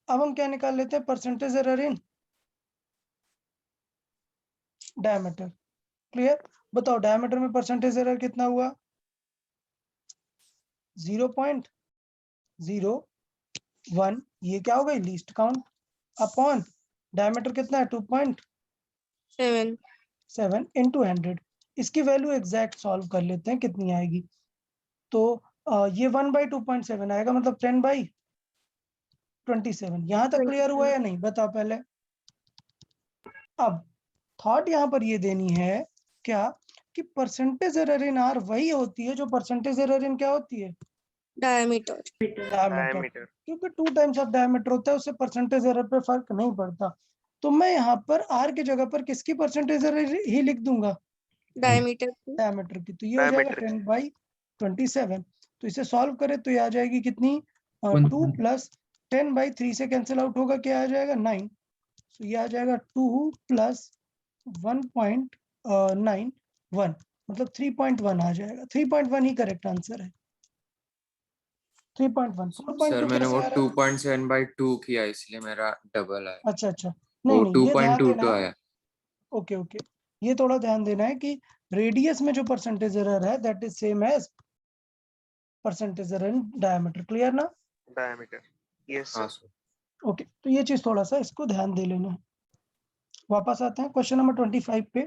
अब हम क्या निकाल लेते हैं, percentage error in diameter. Clear? बताओ डायमीटर में परसेंटेज एरर कितना हुआ, 0.01। ये क्या हो गई, लीस्ट काउंट, अपॉन डायमीटर कितना है 2.7 into 100। इसकी वैल्यू एग्जैक्ट सॉल्व कर लेते हैं कितनी आएगी। तो ये 1/2.7 आएगा, मतलब 10/27। यहाँ तक क्लियर हुआ या नहीं, बताओ पहले। अब थॉट यहाँ पर ये देनी है क्या, कि परसेंटेज एरर इन आर वही होती है जो परसेंटेज एरर इन क्या होती है, Diameter. डायमीटर। क्योंकि 2 टाइम्स ऑफ डायमीटर होता है, उससे परसेंटेज एरर पे फर्क नहीं पड़ता। तो मैं यहाँ पर आर की जगह पर किसकी परसेंटेज एरर ही लिख दूंगा, Diameter. डायमीटर की। तो ये हो जाएगा 10/27। तो इसे सॉल्व करें तो ये आ जाएगी कितनी, 2 + 10/3 से कैंसिल आउट होगा, क्या आ जाएगा 9। तो ये आ जाएगा 2 + 1.91, मतलब 3.1 आ जाएगा। 3.1 ही करेक्ट आंसर है, 3.1। सर 4.2 मैंने वो कैसे आ रहा है? 2.7/2 किया, इसलिए मेरा डबल आया। अच्छा अच्छा, वो नहीं ये ध्यान देना 2.22 है। आया। ओके ओके, ये थोड़ा ध्यान देना है कि रेडियस में जो परसेंटेज एरर है that is same as percentage error in diameter. Clear ना? डायमीटर। यस हाँ सर। सर। ओके, तो ये चीज थोड़ा सा इसको ध्यान दे लेना है। वापस आते हैं क्वेश्चन नंबर 25 पे।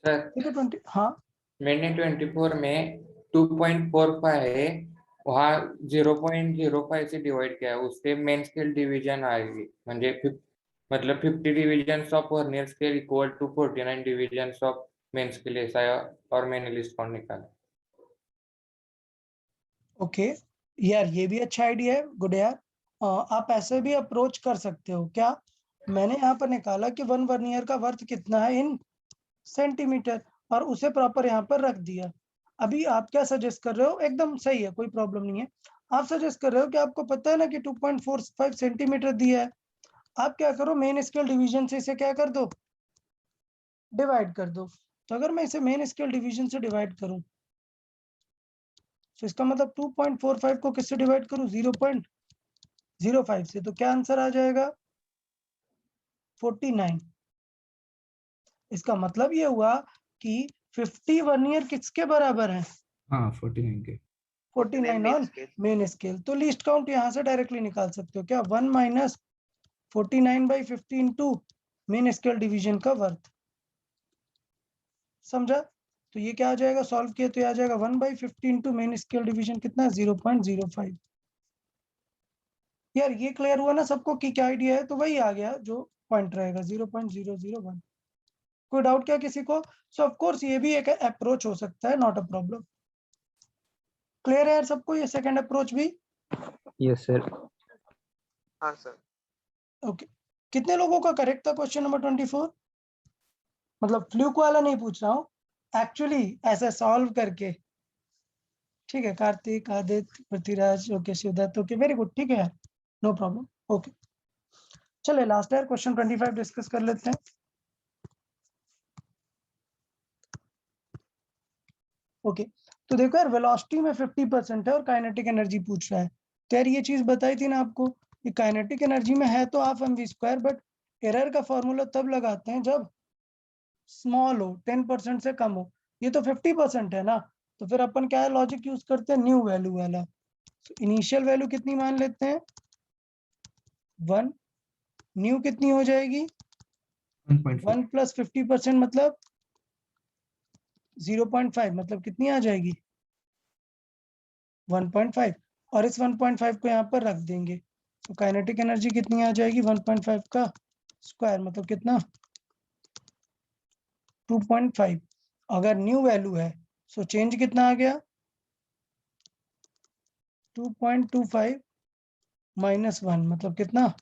सर ठीक है 20, हाँ मैंने 24 में 2.45 है, वहाँ 0.05 से डिवाइड किया है, उससे मेन स्केल डिवीजन आएगी, मतलब 50 divisions of vernier scale equal to 49 divisions of main scale, ऐसा है। और मैंने लिस्ट काउंट निकाला। ओके यार, ये भी अच्छा आइडिया है, गुड यार। आप ऐसे भी अप्रोच कर सकते हो। क्या मैंने यहाँ पर निकाला कि 1 वर्नियर का वर्थ कितना है इन सेंटीमीटर, और उसे प्रॉपर यहाँ पर रख दिया। अभी आप क्या सजेस्ट कर रहे हो, एकदम सही है, कोई प्रॉब्लम नहीं है। आप सजेस्ट कर रहे हो कि आपको पता है ना कि 2.45 सेंटीमीटर दिया है, आप क्या करो, मेन स्केल डिवीजन से इसे क्या कर दो, डिवाइड कर दो। तो अगर मैं इसे मेन स्केल डिवीजन से डिवाइड करूं, तो इसका मतलब 2.45 को किससे डिवाइड करूं, 0.05 से, तो क्या आंसर आ जाएगा, 49। इसका मतलब ये हुआ कि 50 वर्नियर किसके बराबर है, हाँ 49 के 49 ऑन मेन स्केल। तो लीस्ट काउंट यहाँ से डायरेक्टली निकाल सकते हो, क्या 1 minus 49/50 into main scale division का वर्थ। समझा? तो ये क्या आ जाएगा, सॉल्व किया तो ये आ जाएगा 1/50 इंटू मेन स्केल डिवीजन कितना है, 0.05। यार ये क्लियर हुआ ना सबको कि क्या आइडिया है, तो वही आ गया जो पॉइंट रहेगा 0.001। कोई डाउट क्या किसी को? सो ऑफ कोर्स ये भी एक अप्रोच हो सकता है, नॉट अ प्रॉब्लम। क्लियर है यार सबको ये सेकंड अप्रोच भी? Yes sir. हाँ सर। ओके, कितने लोगों का करेक्ट था क्वेश्चन नंबर 24? मतलब फ्लूक वाला नहीं पूछ रहा हूँ, एक्चुअली ऐसा सॉल्व करके। ठीक है, Kartik, Aditya, Prithviraj, okay, Shivdatt, okay, very good, ठीक है यार, नो प्रॉब्लम। ओके, चले लास्ट ईयर क्वेश्चन 25 डिस्कस कर लेते हैं। ओके, तो देखो यार, वेलोसिटी में 50% है और काइनेटिक एनर्जी पूछ रहा है। तो यार ये चीज बताई थी ना आपको कि काइनेटिक एनर्जी में है तो हाफ mv², बट एरर का फॉर्मूला तब लगाते हैं जब स्मॉल हो, 10% से कम हो। ये तो 50% है ना, तो फिर अपन क्या लॉजिक यूज करते हैं, न्यू वैल्यू वाला। इनिशियल वैल्यू कितनी मान लेते हैं, 1, न्यू कितनी हो जाएगी, 1.5 1 प्लस 50% मतलब 0.5, मतलब कितनी आ जाएगी, 1.5, और इस 1.5 को यहाँ पर रख देंगे। तो काइनेटिक एनर्जी कितनी आ जाएगी, 1.5 का स्क्वायर मतलब कितना, 2.5। अगर न्यू वैल्यू है सो चेंज कितना आ गया, 2.25 माइनस 1 मतलब कितना,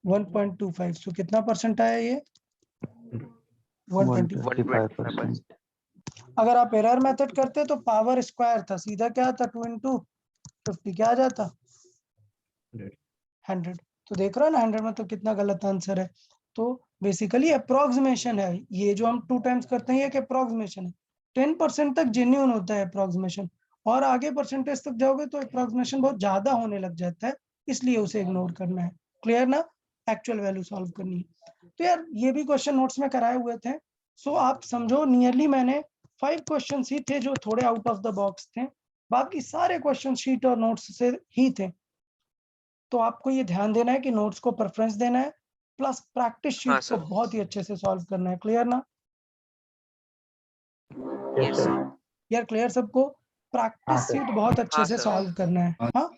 1.25। सो कितना परसेंट आया ये, 120। 125%। अगर आप एरर मेथड करते तो पावर स्क्वायर था, सीधा क्या था, 2 इंटू 50 क्या आ जाता, 100। तो देख रहे हो ना 100 में तो कितना गलत आंसर है। तो बेसिकली अप्रोक्सीमेशन है, ये जो हम 2 टाइम्स करते हैं ये एक अप्रोक्सीमेशन है। 10% तक जेन्युइन होता है अप्रोक्सीमेशन, और आगे परसेंटेज तक जाओगे तो अप्रोक्सीमेशन बहुत ज्यादा होने लग जाता है, इसलिए उसे इग्नोर करना है। क्लियर ना? एक्चुअल वैल्यू सॉल्व करनी है। तो यार ये भी क्वेश्चन नोट्स में कराए हुए थे। सो आप समझो नियरली मैंने 5 क्वेश्चन ही थे जो थोड़े आउट ऑफ द बॉक्स थे, बाकी सारे क्वेश्चन शीट और नोट्स से ही थे। तो आपको ये ध्यान देना है कि नोट्स को प्रेफरेंस देना है, प्लस प्रैक्टिस हाँ शीट को सर। बहुत ही अच्छे से सॉल्व करना है। क्लियर ना यस सर। यार, क्लियर सबको? प्रैक्टिस शीट बहुत अच्छे हाँ से सर। सॉल्व करना है। हाँ,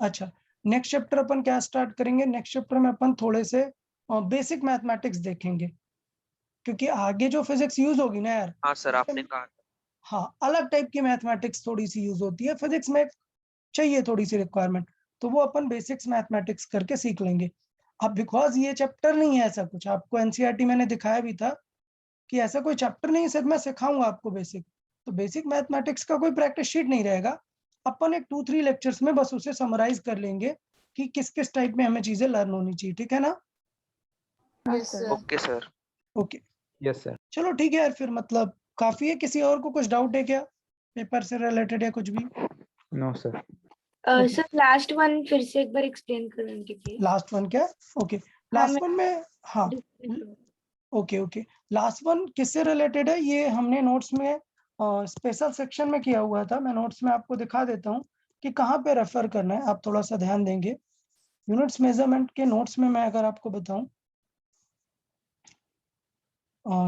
अच्छा, नेक्स्ट चैप्टर अपन क्या स्टार्ट करेंगे, नेक्स्ट चैप्टर में अपन थोड़े से बेसिक मैथमेटिक्स देखेंगे, क्योंकि आगे जो फिजिक्स यूज होगी ना यार, हाँ सर, आपने कहा। हाँ अलग टाइप की मैथमेटिक्स थोड़ी सी यूज होती है फिजिक्स में, चाहिए थोड़ी सी रिक्वायरमेंट, तो वो अपन बेसिक्स मैथमेटिक्स करके सीख लेंगे। अब बिकॉज ये चैप्टर नहीं है ऐसा कुछ, आपको एनसीईआरटी मैंने दिखाया भी था कि ऐसा कोई चैप्टर नहीं है, सिर्फ मैं सिखाऊंगा आपको बेसिक। तो बेसिक मैथमेटिक्स का कोई प्रैक्टिस शीट नहीं रहेगा, अपन एक 2-3 लेक्चर्स में बस उसे समराइज कर लेंगे कि किस किस टाइप में हमें चीजें लर्न होनी चाहिए। ठीक है ना? Yes, sir. Okay sir. Okay, yes sir. चलो ठीक है यार, फिर मतलब काफी है। किसी और को कुछ डाउट है क्या पेपर से रिलेटेड या कुछ भी? No sir. Sir last one फिर से एक बार एक्सप्लेन करेंगे प्लीज। लास्ट वन क्या? ओके, लास्ट वन में, हाँ ओके ओके, लास्ट वन किससे रिलेटेड है ये हमने नोट्स में स्पेशल सेक्शन में किया हुआ था। मैं नोट्स में आपको दिखा देता हूँ कि कहाँ पे रेफर करना है, आप थोड़ा सा ध्यान देंगे। यूनिट्स मेजरमेंट के नोट्स में मैं अगर आपको बताऊं,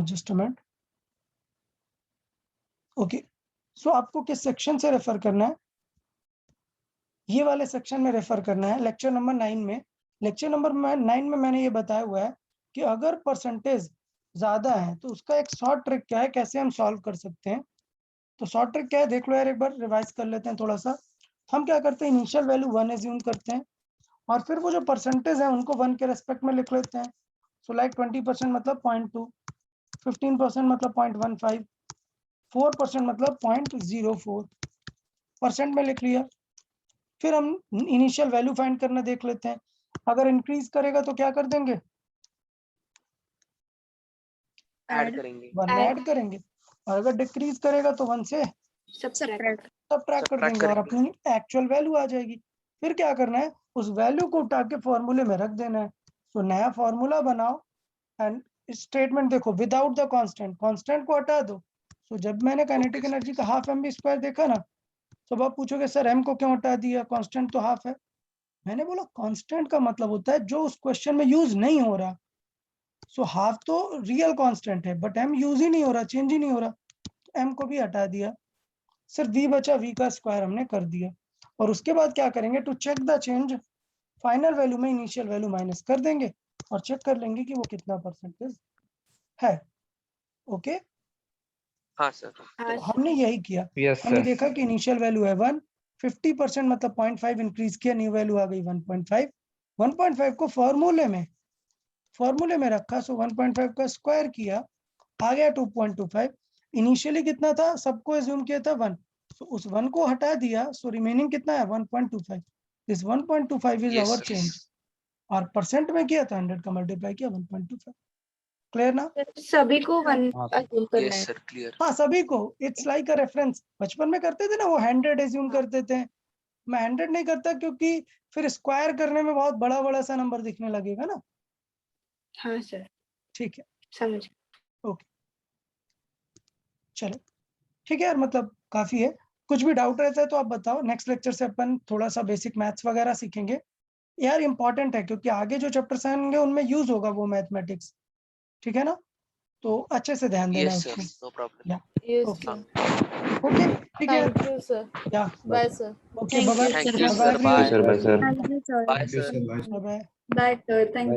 जस्ट अ मिनट। ओके, सो आपको किस सेक्शन से रेफर करना है, ये वाले सेक्शन में रेफर करना है, लेक्चर नंबर 9 में। लेक्चर नंबर 9 में मैंने ये बताया हुआ है कि अगर परसेंटेज ज्यादा है तो उसका एक शॉर्ट ट्रिक क्या है, कैसे हम सॉल्व कर सकते हैं। तो शॉर्ट ट्रिक क्या है देख लो यार, एक बार रिवाइज कर लेते हैं थोड़ा सा। हम क्या करते हैं, इनिशियल वैल्यू 1 एज्यूम करते हैं, और फिर वो जो परसेंटेज है उनको 1 के रेस्पेक्ट में लिख लेते हैं। सो लाइक 20% मतलब 0.2, 15% मतलब 0.15, 4% मतलब 0.04 परसेंट में लिख लिया। फिर हम इनिशियल वैल्यू फाइंड करना देख लेते हैं। अगर इंक्रीज करेगा तो क्या कर देंगे, ऐड करेंगे। 1 ऐड करेंगे, और अगर डिक्रीज करेगा तो 1 से सब्ट्रैक्ट सबट्रैक्ट कर देंगे और अपनी एक्चुअल वैल्यू आ जाएगी। फिर क्या करना है, उस वैल्यू को उठा के फॉर्मूले में रख देना है। तो नया फॉर्मूला बनाओ एंड स्टेटमेंट देखो, विदाउट द कांस्टेंट, कांस्टेंट को हटा दो। तो जब मैंने काइनेटिक एनर्जी का हाफ mv स्क्वायर देखा ना, तो आप पूछोगे सर m को क्यों हटा दिया, कांस्टेंट तो हाफ है। मैंने बोला कांस्टेंट का मतलब होता है जो उस क्वेश्चन में यूज नहीं हो रहा। सो हाफ तो रियल कांस्टेंट है, बट m यूज ही नहीं हो रहा, चेंज ही नहीं हो रहा, तो m को भी हटा दिया, सिर्फ v बचा, v का स्क्वायर हमने कर दिया। और उसके बाद क्या करेंगे, to check the change, final value में इनिशियल वैल्यू माइनस कर देंगे और चेक कर लेंगे कि वो कितना परसेंटेज है। ओके, हाँ सर। तो हमने यही किया। Yes, हमने sir. देखा कि इनिशियल वैल्यू है 1, 50% मतलब 0.5 इंक्रीज किया, न्यू वैल्यू आ गई 1.5। 1.5 को फॉर्मूले में रखा, सो 1.5 का स्क्वायर किया, आ गया 2.25। इनिशियली कितना था, सबको एज्यूम किया था 1, सो उस 1 को हटा दिया, सो रिमेनिंग कितना है 1.25। दिस 1.25 इज आवर चेंज, और परसेंट में किया था 100 का मल्टीप्लाई किया 1.25। क्लियर ना? सभी को 1 हाँ, अज्यूम करना यस है। Sir, clear. हाँ, सभी को। It's like a reference. बचपन में करते थे ना वो 100 एज्यूम करते थे, मैं 100 नहीं करता क्योंकि फिर स्क्वायर करने में बहुत बड़ा बड़ा सा नंबर दिखने लगेगा ना। हाँ सर, ठीक है, समझ। ओके, चलो ठीक है यार, मतलब काफी है। कुछ भी डाउट रहता है तो आप बताओ, नेक्स्ट लेक्चर से अपन थोड़ा सा बेसिक मैथ्स वगैरह सीखेंगे यार, इंपॉर्टेंट है क्योंकि आगे जो चैप्टर्स आएंगे उनमें यूज होगा वो मैथमेटिक्स। ठीक है ना, तो अच्छे से ध्यान देना यस सर, उसमें। No problem. Yeah Yes, okay, sir. Okay, ठीक है, Thank you, sir. Yeah Bye, sir. Okay, Thank bye you, bye, thank sir. You bye sir, bye everyone, Bye, sir. Thank you sir. Bye Thank you, sir. sir. Bye. Bye bye. Bye, sir. Thank Bye, you. sir.